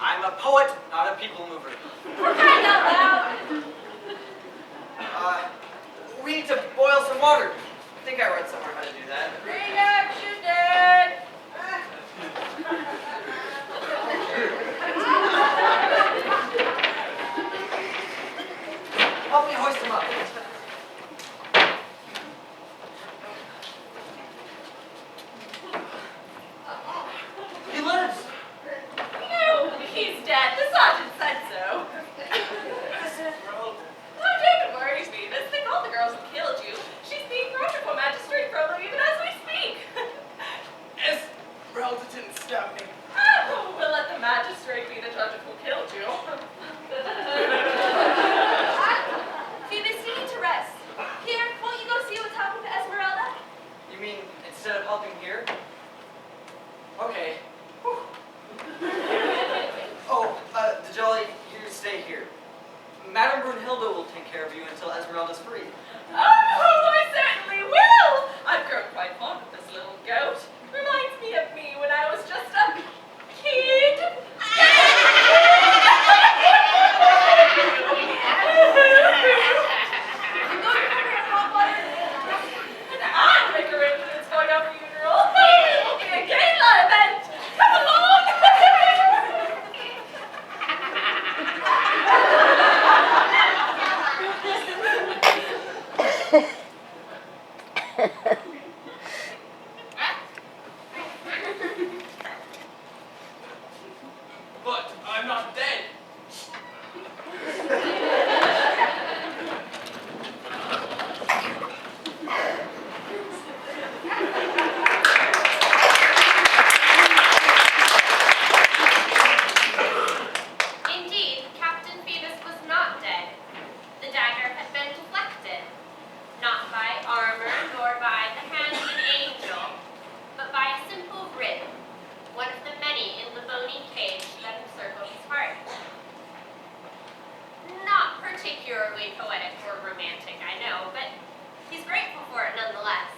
I'm a poet, not a people mover. For crying out loud. We need to boil some water. I think I read somewhere how to do that. Reaction dead! Help me hoist him up. He lives! No, he's dead. The sergeant said so. Oh, David worries me. This thing all the girls who killed you. She's being brought before magistrate prologue even as we speak. Esmeralda didn't stab me. Oh, we'll let the magistrate be the judge of who killed you. Phoebus, you need to rest. Here, won't you go see what's happened to Esmeralda? You mean instead of helping here? Okay. Whew. Oh, the Jolly, you stay here. Madame Brunhilde will take care of you until Esmeralda's free. Oh, I certainly will. I've grown quite fond of this little goat. Reminds me of me when I was just a kid. And I'm Vicarage and it's going over funeral. It'll be a gala event. Come along. poetic or romantic, I know, but he's grateful for it nonetheless.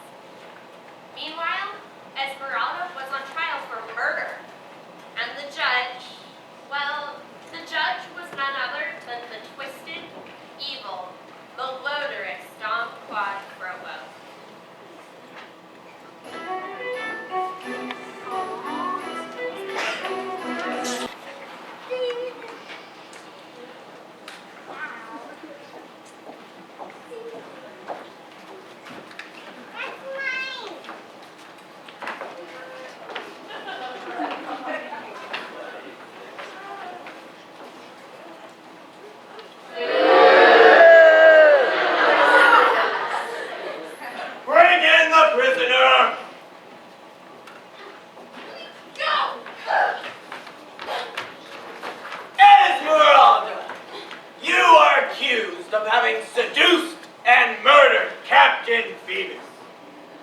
Meanwhile, Esmeralda was on trial for murder, and the judge, well, the judge was none other than the twisted, evil, malodorous Dom Quad Frobo. Bring in the prisoner! Esmeralda, you are accused of having seduced and murdered Captain Phoebus.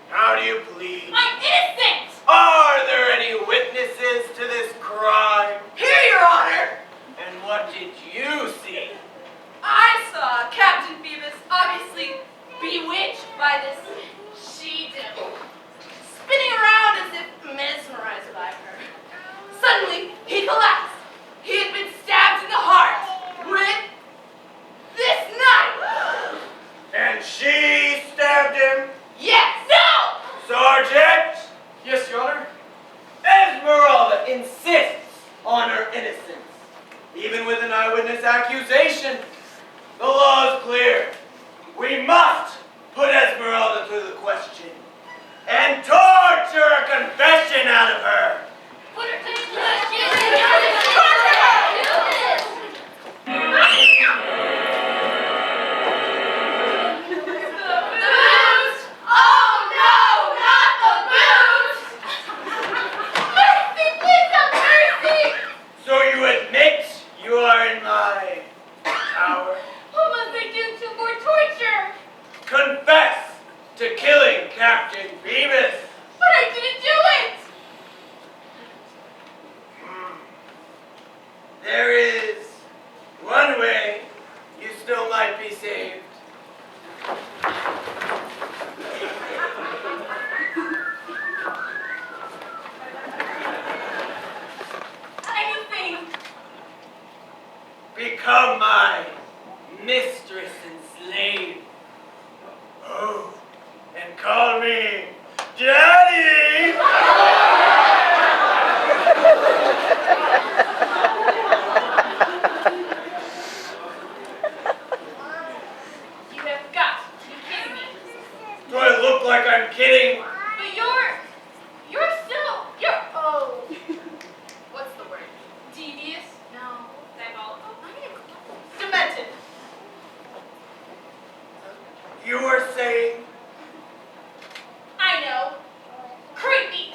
How do you plead? I'm innocent! Are there any witnesses to this crime? Here, Your Honor! And what did you see? I saw Captain Phoebus obviously bewitched by this she-devil, spinning around as if mesmerized by her. Suddenly, he collapsed. He had been stabbed in the heart with this knife. And she stabbed him? Yes! No! Sergeant! Yes, Your Honor? Esmeralda insists on her innocence. Even with an eyewitness accusation, the law is clear. We must put Esmeralda to the question and torture a confession out of her. Put her to the question. So you admit you are in my power? What must I do to avoid torture? Confess to killing Captain Phoebus. But I didn't do it! There is one way you still might be saved. Anything. Become my mistress and slave. Oh, and call me Daddy! You have got to be kidding me. Do I look like I'm kidding? But you're oh. What's the word? Devious? No. Diabolical? Demented. You were saying? I know. Creepy.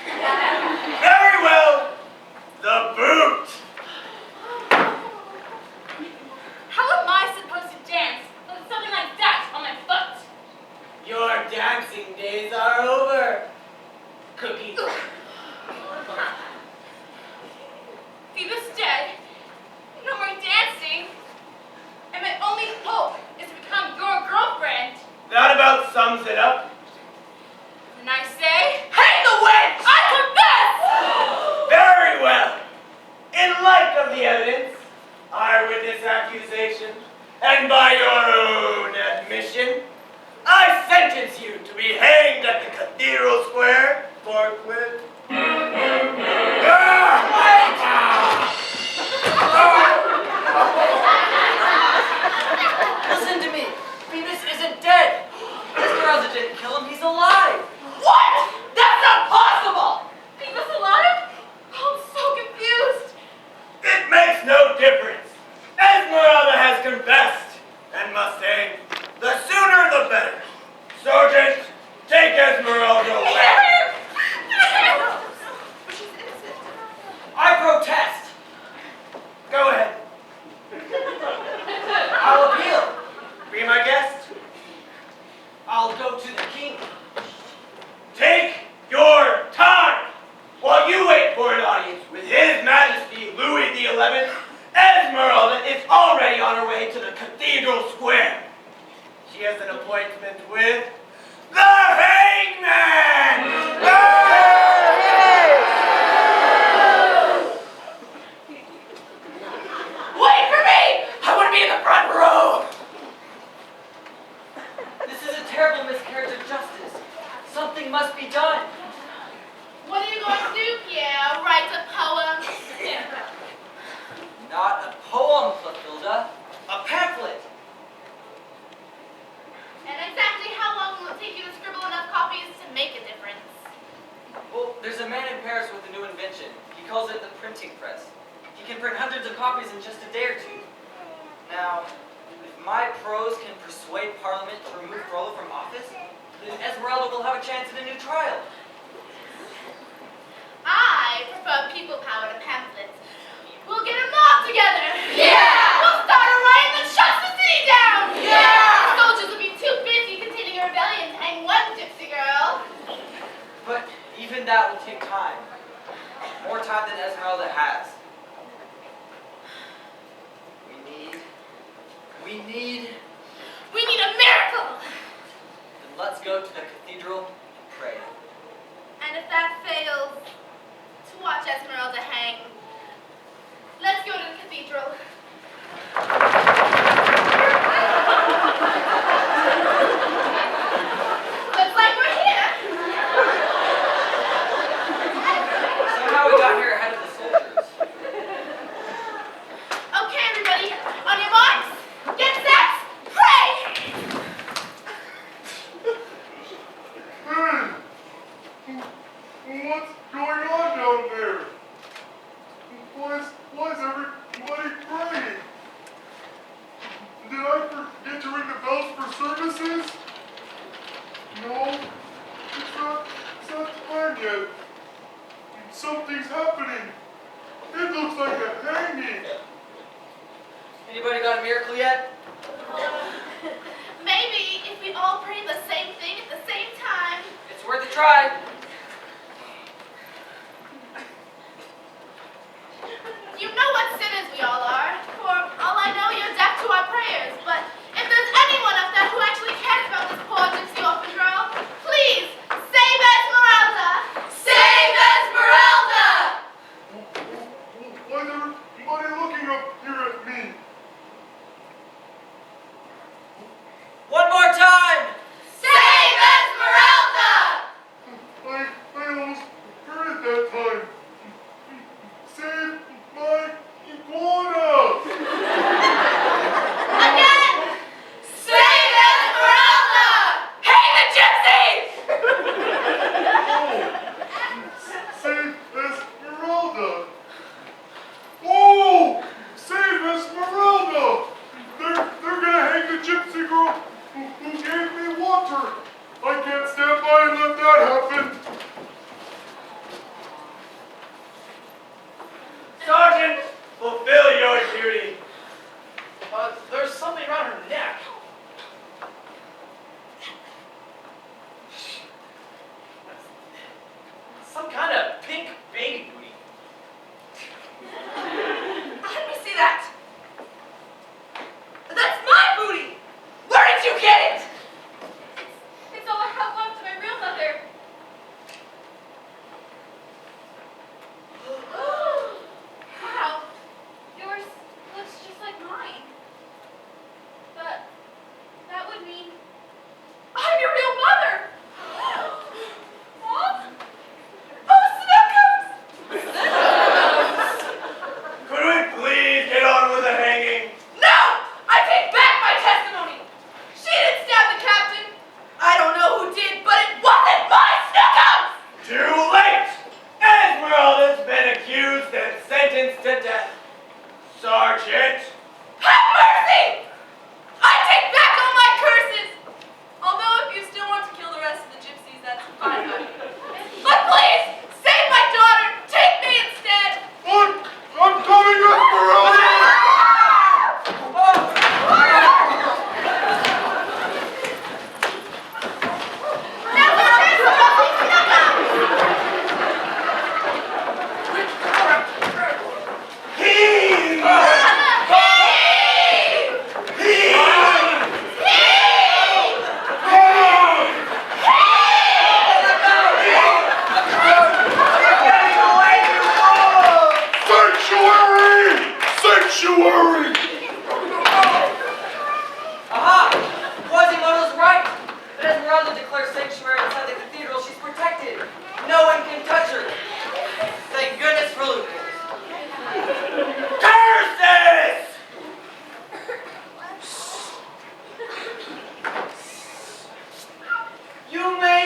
Very well! The boot! How am I supposed to dance with something like that on my foot? Your dancing days are over, Cookie. Phoebus dead. No more dancing. And my only hope is to become your girlfriend. That about sums it up. And I say, hang the witch! I confess! Very well. In light of the evidence, eyewitness accusation, and by your own admission, I sentence you to be hanged at the Cathedral Square forthwith. Listen to me. Phoebus isn't dead. Esmeralda didn't kill him. He's alive. What? That's not possible! Phoebus alive? I'm so confused. It makes no difference. Esmeralda has confessed and must hang. The sooner the better. Sergeant, take Esmeralda away. But she's innocent. She has an appointment with the hangman! Wait for me! I want to be in the front row! This is a terrible miscarriage of justice. Something must be done. What are you going to do, Pierre? Write a poem? Not a poem, Clotilda. A pamphlet. And exactly how long will it take you to scribble enough copies to make a difference? Well, there's a man in Paris with a new invention. He calls it the printing press. He can print hundreds of copies in just a day or two. Now, if my prose can persuade Parliament to remove Frollo from office, then Esmeralda will have a chance at a new trial. I prefer people power to pamphlets. We'll get a mob together. Yeah! We'll start a riot that shuts the city down. Yeah! The soldiers will be too busy containing a rebellion to hang one gypsy girl. But even that will take time. More time than Esmeralda has. We need a miracle. Then let's go to the cathedral and pray. And if that fails, to watch Esmeralda hang. Let's go to the cathedral. Looks like we're here. Somehow we got here ahead of the soldiers. Okay, everybody, on your marks, get set, pray! Hey! What's going on down there? Why is everybody praying? Did I forget to ring the bells for services? No, it's not time yet. Something's happening. It looks like a hanging. Anybody got a miracle yet? Maybe if we all pray the same thing at the same time. It's worth a try. You know what sinners we all are. For all I know, you're deaf to our prayers. But if there's anyone up there who actually cares about this poor gypsy orphan girl, please, save Esmeralda! Save Esmeralda! Why is everybody looking up here at me? One more time! Save Esmeralda! I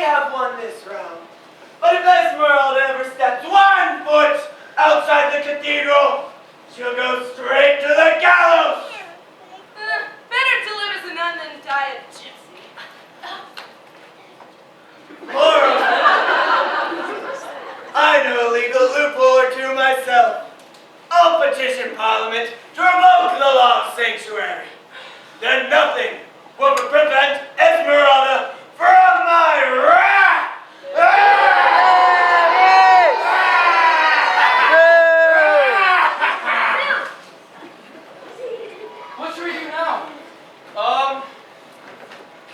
have won this round. But if Esmeralda ever steps 1 foot outside the cathedral, she'll go straight to the gallows. Better to live as a nun than die a gypsy. Moreover, I know a legal loophole or two myself. I'll petition Parliament to revoke the law of sanctuary. Then nothing will prevent Esmeralda from my wrath! What should we do now?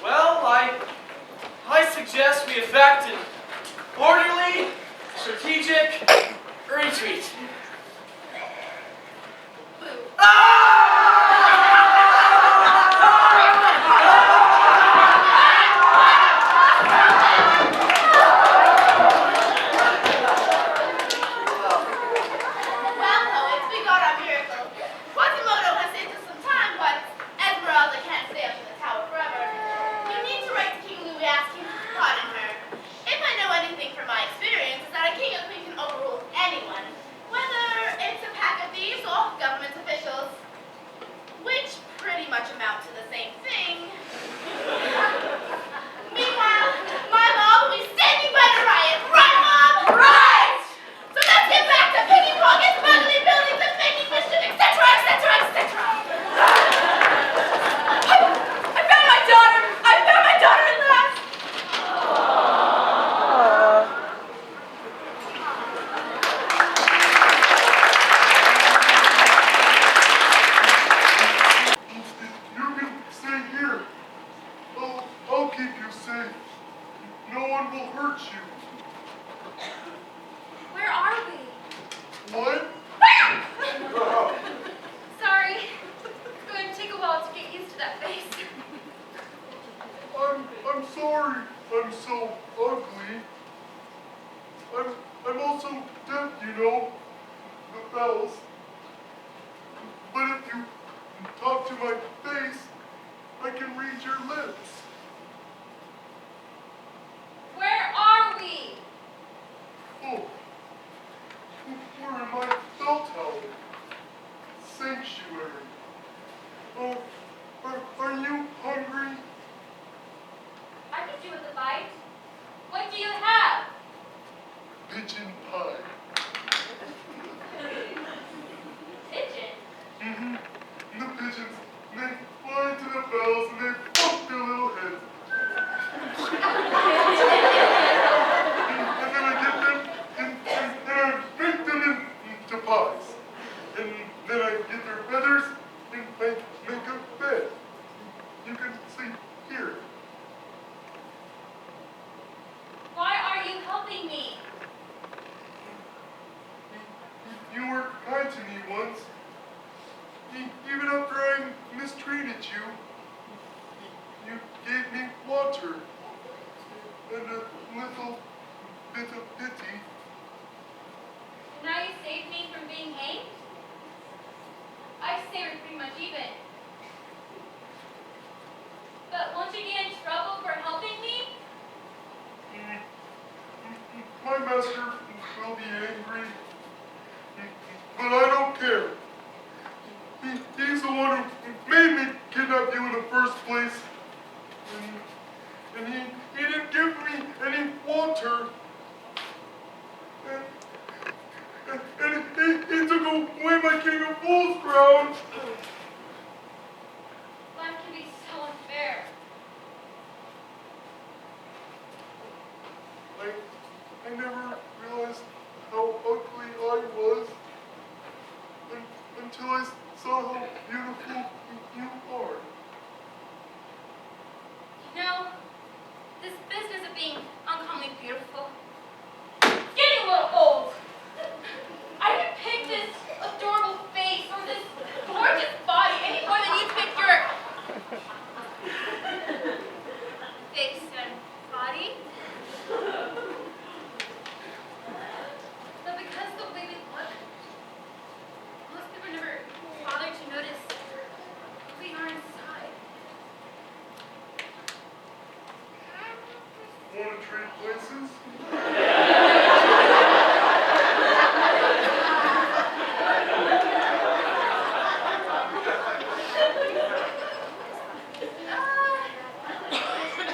Well, I suggest we effect an orderly, strategic retreat. Well, poets, we got our miracle. Quasimodo has saved us some time, but Esmeralda can't stay up in the tower forever. You need to write to King Louis asking him to pardon her. If I know anything from my experience, it's that a king or queen can overrule anyone, whether it's a pack of thieves or government officials, which pretty much amount to the same thing. Meanwhile, my mob will be standing by the riot. Right, mob? Right! So let's get back to picking pockets, smuggling buildings, and making mischief, etc., etc., etc. I found my daughter! I found my daughter at last! You can stay here. I'll keep you safe. No one will hurt you. Where are we? What? Sorry. It's going to take a while to get used to that face. I'm sorry I'm so ugly. I'm also deaf, you know, the bells. But if you talk to my face, I can read your lips. Where are we? Oh, we're in my bell tower. Sanctuary. Oh, are you hungry? I could do with a bite. What do you have? Pigeon pie. Pigeon. Mm-hmm. The pigeons, they fly into the bells and they bump their little heads. And then I get them and I make them into pies. And then I get their feathers and I make a bed. You can sleep here. Why are you helping me? You were kind to me once. Even after I mistreated you, you gave me water and a little bit of pity. Now you saved me from being hanged? I say we're pretty much even. But won't you get in trouble for helping me? My master will be angry, but I don't care. He's the one who made me kidnap you in the first place. And he didn't give me any water. And he took away my King of Fools crown. Life can be so unfair. I never realized how ugly I was until I saw how beautiful you are. You know, this business of being uncommonly beautiful, it's getting a little old. I didn't pick this adorable face or this gorgeous body any more than you picked your face and body. But because the way we look, most people never bother to notice who we are inside. Want to trade places?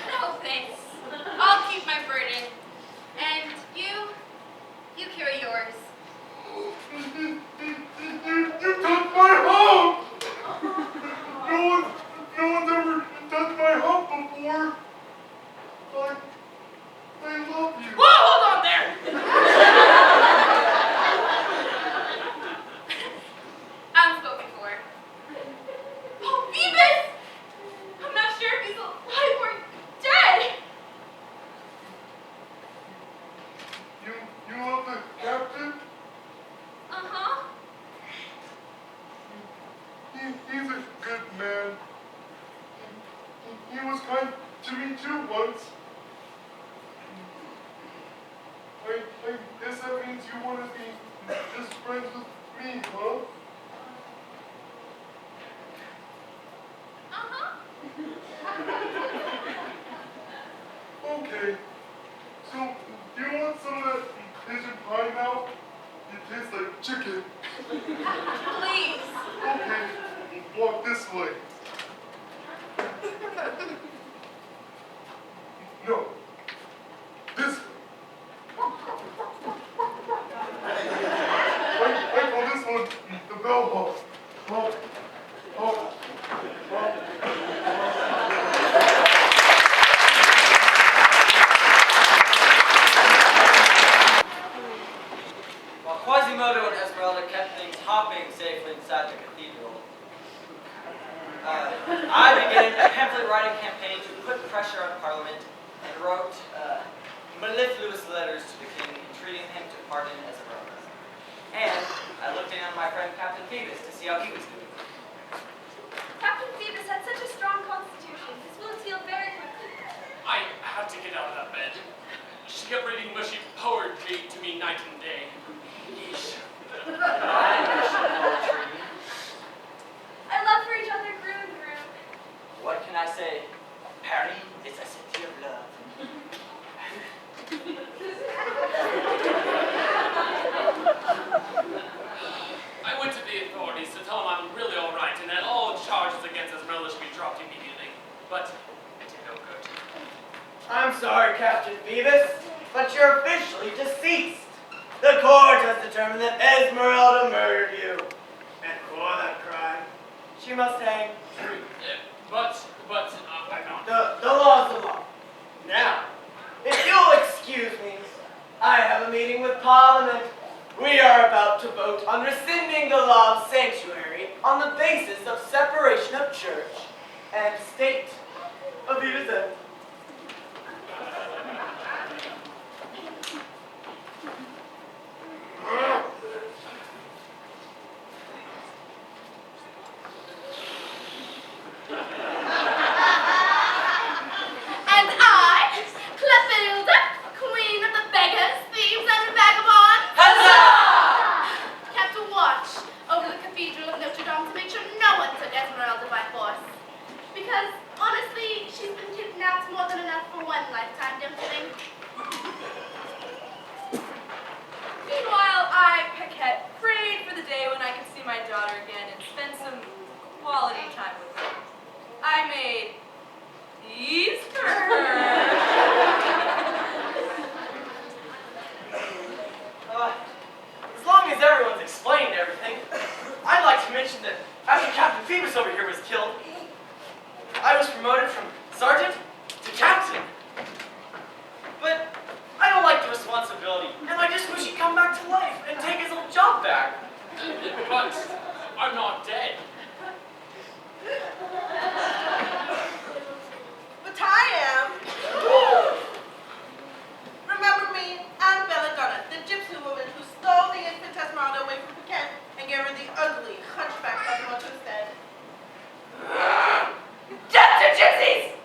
No thanks. I'll keep my burden. And you carry yours. You touched my hump! No one's ever touched my hump before. I love you. Whoa, hold on there! Unspoken for. Oh, Phoebus! I'm not sure if he's alive or dead. You love the captain? Uh-huh. He's a good man. He was kind to me too once. I guess that means you want to be just friends with me, huh? Uh-huh. Okay. So, do you want some of that pigeon pie now? It tastes like chicken. Please. Okay, walk this way. No, this way. I call this one the bellhop. Hop, hop, hop. While Quasimodo and Esmeralda kept things hopping safely inside the cathedral, I began a pamphlet writing campaign to put pressure on Parliament and wrote mellifluous letters to the king entreating him to pardon Esmeralda. And I looked in on my friend Captain Phoebus to see how he was doing. Captain Phoebus had such a strong constitution. His wounds healed very quickly. I had to get out of that bed. She kept reading mushy poetry to me night and day. Yeesh. Our love for each other grew and grew. What can I say? Paris is a city of love. I went to the authorities to tell them I'm really all right and that all charges against Esmeralda should be dropped immediately. But it did no good. I'm sorry, Captain Phoebus, but you're officially deceased. The court has determined that Esmeralda murdered you. And for that crime, she must hang. But I'm not. The law's the law. Now, if you'll excuse me, I have a meeting with Parliament. We are about to vote on rescinding the law of sanctuary on the basis of separation of church and state. Auf Wiedersehen. And I, Clotilda, queen of the beggars, thieves, and vagabonds, kept a watch over the cathedral of Notre to make sure no one took Esmeralda by force. Because, honestly, she's been kidnapped more than enough for one lifetime, don't you think? Meanwhile, I, Paquette, prayed for the day when I could see my daughter again and spend some quality time with her. I made these for her. As long as everyone's explained everything, I'd like to mention that after Captain Phoebus over here was killed, I was promoted from sergeant to captain. But I don't like the responsibility, and I just wish he'd come back to life and take his old job back. But I'm not dead. But I am. Remember me? I'm Belladonna, the gypsy woman who stole the infant Esmeralda away from Paquette and gave her the ugly hunchback Quasimodo instead. Death to gypsies!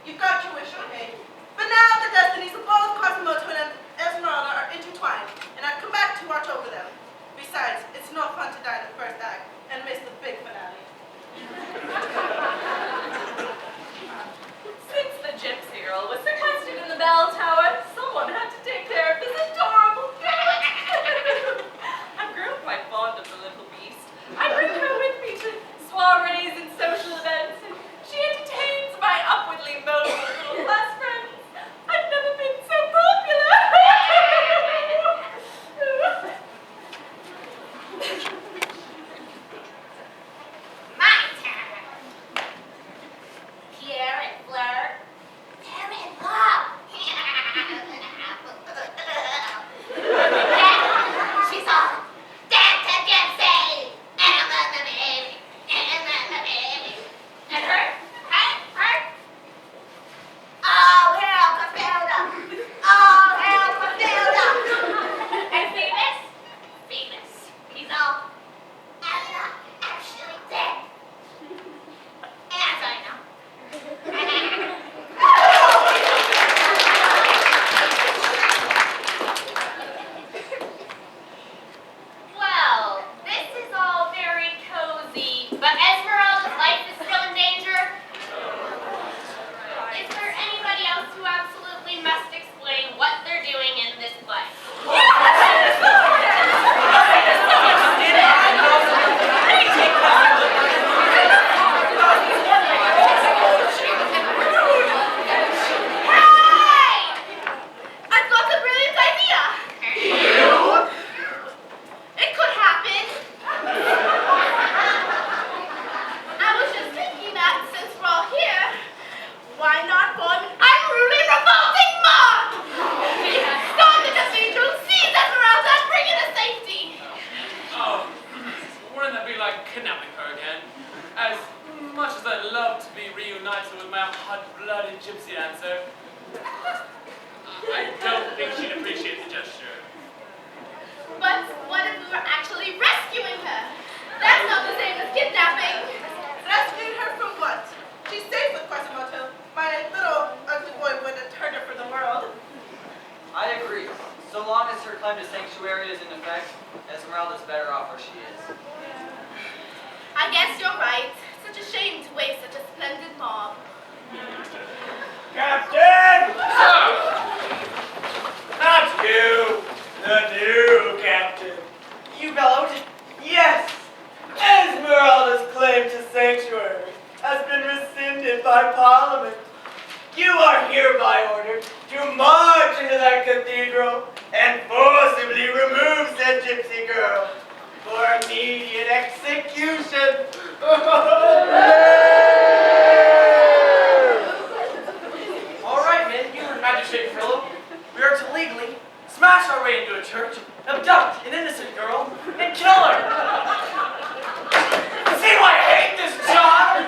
You got your wish, okay? But now the destinies of both Quasimodo and Esmeralda are intertwined, and I've come back to watch over them. Besides, it's no fun to die in the first act and miss the big finale. Since the gypsy girl was sequestered in the bell tower, hot-blooded gypsy dancer. I don't think she'd appreciate the gesture. But what if we were actually rescuing her? That's not the same as kidnapping. Rescuing her from what? She's safe with Quasimodo. My little ugly boy wouldn't hurt her for the world. I agree. So long as her claim to sanctuary is in effect, Esmeralda's better off where she is. I guess you're right. Such a shame to waste such a splendid mob. Captain! Sir! Not you, the new captain. You bellowed? Yes! Esmeralda's claim to sanctuary has been rescinded by Parliament. You are hereby ordered to march into that cathedral and forcibly remove said gypsy girl for immediate execution. All right, men, you heard Magistrate Frillo. We are to legally smash our way into a church, abduct an innocent girl, and kill her. See why I hate this job?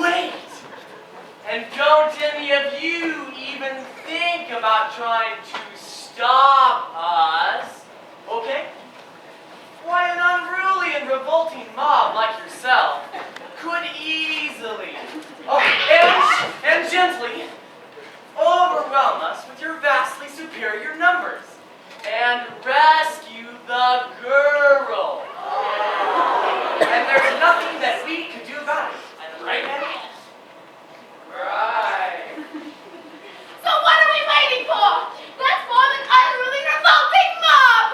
Wait. And don't any of you even think about trying to stop us, okay? Why, an unruly and revolting mob like yourself could easily, and gently, overwhelm us with your vastly superior numbers and rescue the girl. And there's nothing that we could do about it, right, Eddie? Right. So what are we waiting for? Let's form an unruly, revolting mob!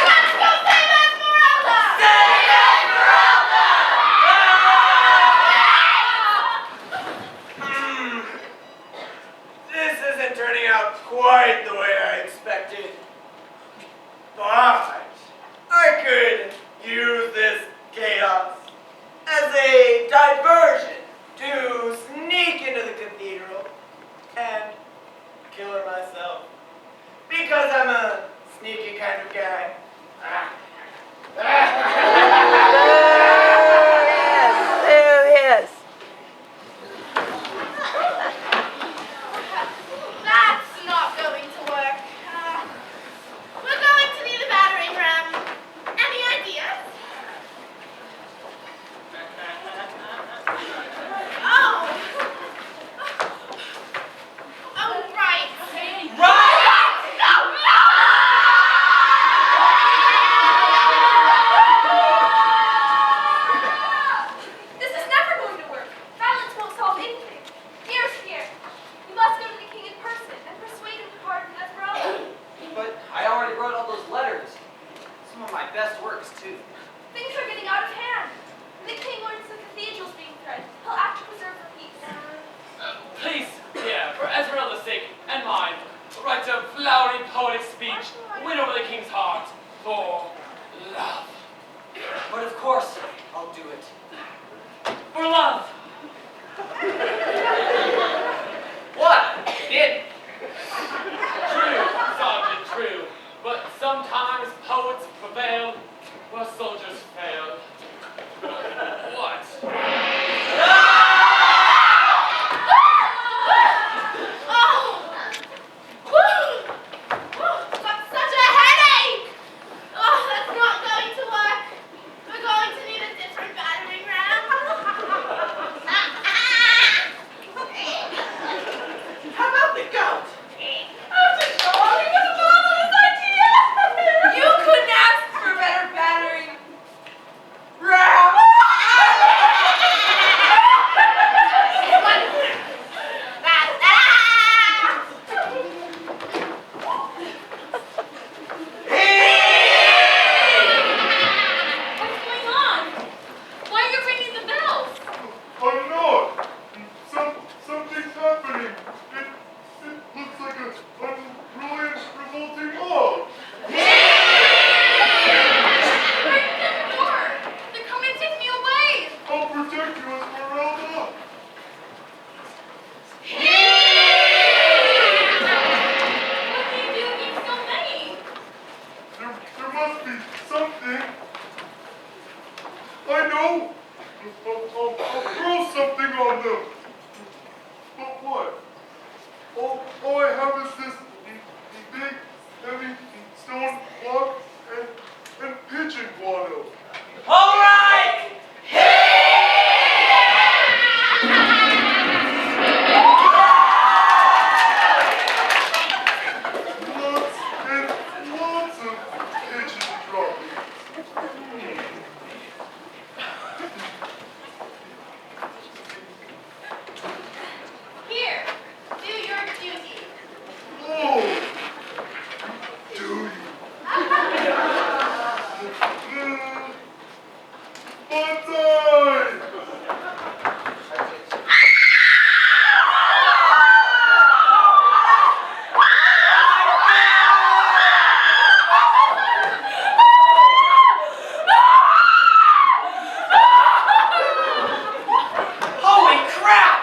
Let's go save Esmeralda! Save Esmeralda! This isn't turning out quite the way I expected. But I could use this chaos as a diversion to sneak into the cathedral and kill her myself. Because I'm a sneaky kind of guy. Yes. That's not going to work. We're going to need a battering ram. Any ideas? Oh. Oh, right. This is never going to work. Violence won't solve anything. Here's here. We must go to the king in person and persuade him to pardon Esmeralda. But I already wrote all those letters. Some of my best works, too. Things are getting out of hand. The king orders the cathedral's being threatened. He'll act to preserve her peace. Please, dear, for Esmeralda's sake and mine, write a flowery poetic speech, win over the king's heart for love. But of course, I'll do it. For love! What? You did? True, Sergeant, true. But sometimes poets prevail where soldiers fail. What? Got such a headache! Oh, that's not going to work. We're going to need a different battering ram. How about the goat? After so long, he was a marvelous idea. You couldn't ask for a better battering must be something. I know. I'll throw something on them. But what? All I have is this big, heavy stone block and pigeon guano. All right! Lots and lots of pigeon droppings. Here, do your duty. Oh, duty. Bonsai! Holy crap!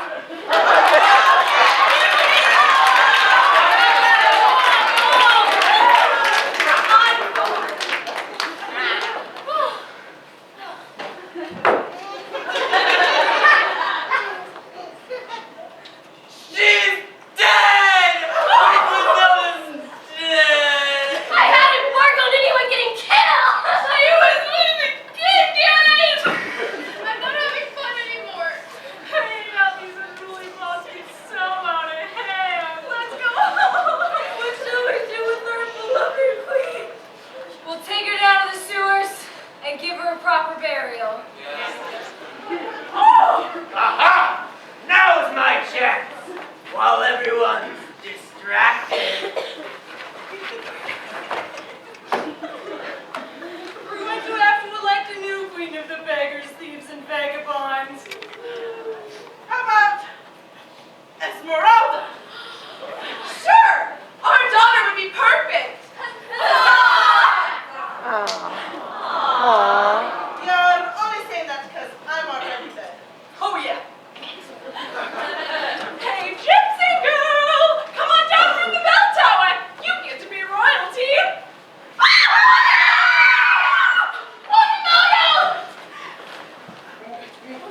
She's dead! Mademoiselle's dead! I hadn't worked on anyone getting killed! I was with a kid, guys! I'm not having fun anymore. Hanging out these unruly boss gets so out of hand. Let's go home. What shall we do with our beloved queen? We'll take her down to the sewers and give her a proper burial. Aha! Now's my chance! While everyone's distracted. We're going to have to elect a new queen of the beggars, thieves, and vagabonds. How about Esmeralda? Sure! Our daughter would be perfect! You're only saying that because I'm already dead. Oh, yeah. Hey, gypsy girl! Come on down from the bell tower! You get to be royalty!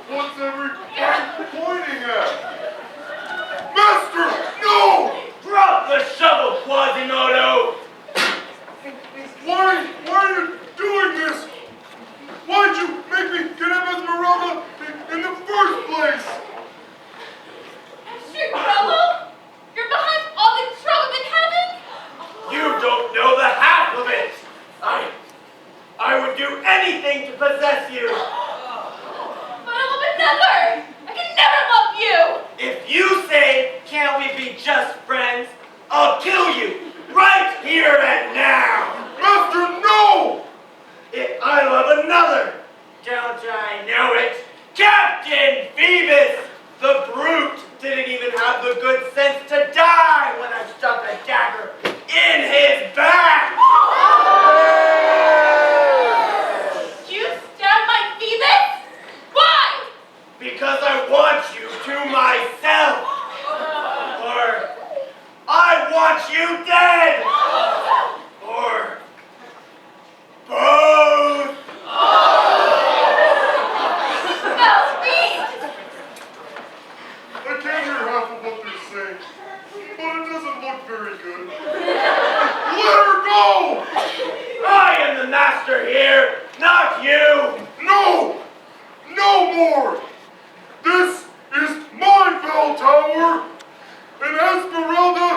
What's everybody pointing at? Master, no! Drop the shovel, Quasimodo! Why are you doing this? Why'd you make me get up Esmeralda in the first place? Trello? You're behind all the trouble in heaven? You don't know the half of it! I would do anything to possess you! But I love another! I can never love you! If you say, can't we be just friends, I'll kill you! Right here and now! Master, no! I love another! Don't I know it? Captain Phoebus! The brute didn't even have the good sense to die when I stuck a dagger in his back! You stabbed my Phoebus? Why? Because I want you to myself! Or I want you dead! Or both! I can't hear half of what they're saying, but it doesn't look very good. Let her go! I am the master here, not you! No! No more! This is my bell tower, and Esmeralda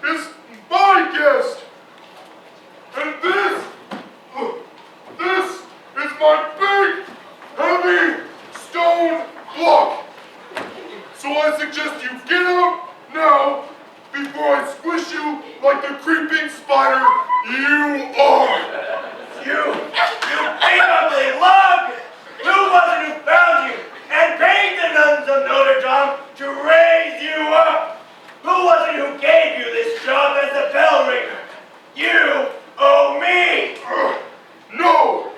is my guest. And this is my big, heavy stone block. So I suggest you get up now before I squish you like the creeping spider you are. You big ugly lug! Who was it who found you and paid the nuns of Notre to raise you up? Who was it who gave you this job as a bell ringer? You owe me! No!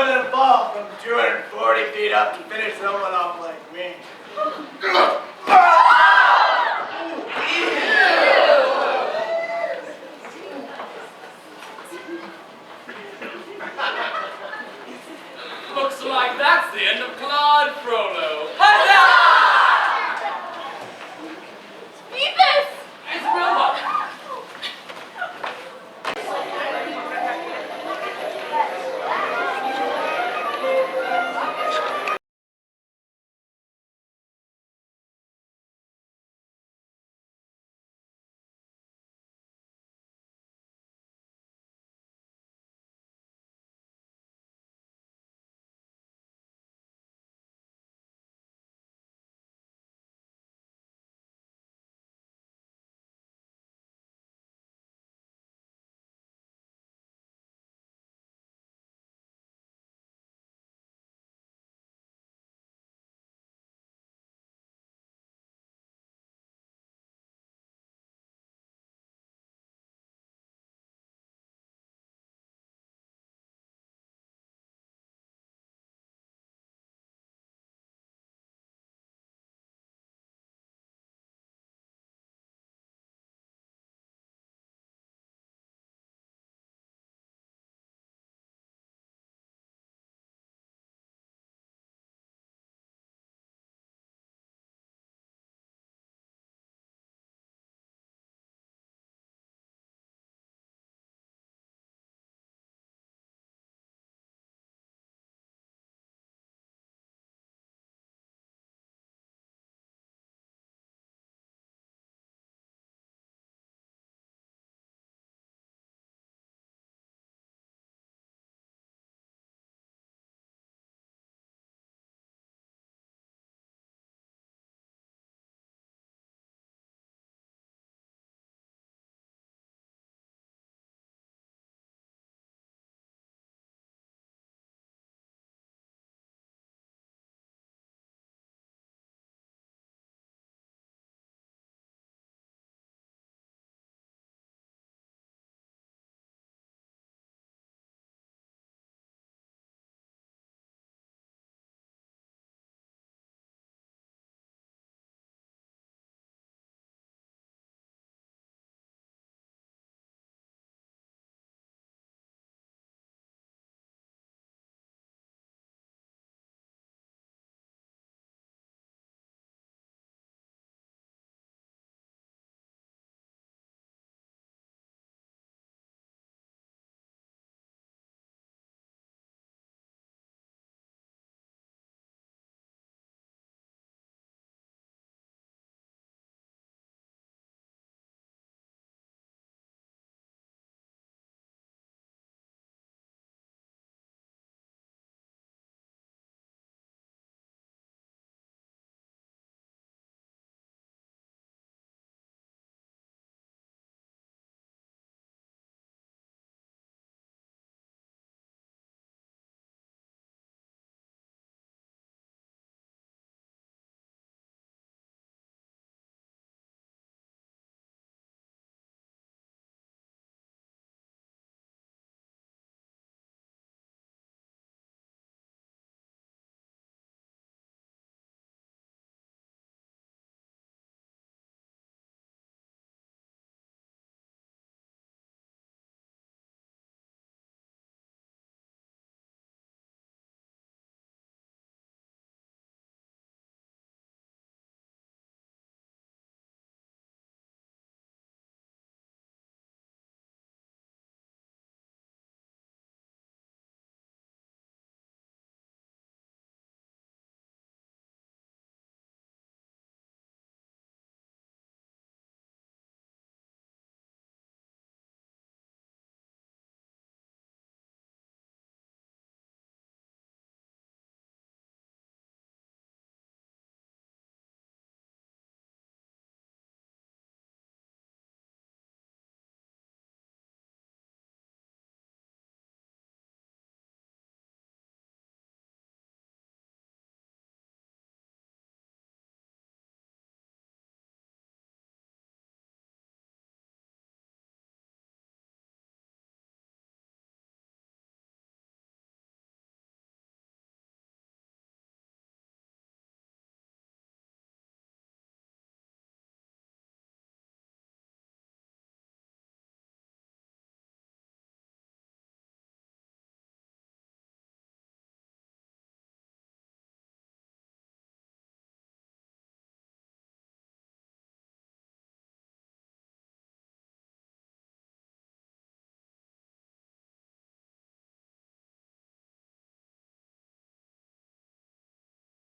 more than a fall from 240 feet up to finish someone off like me. Looks like that's the end of Claude Frollo. How's that?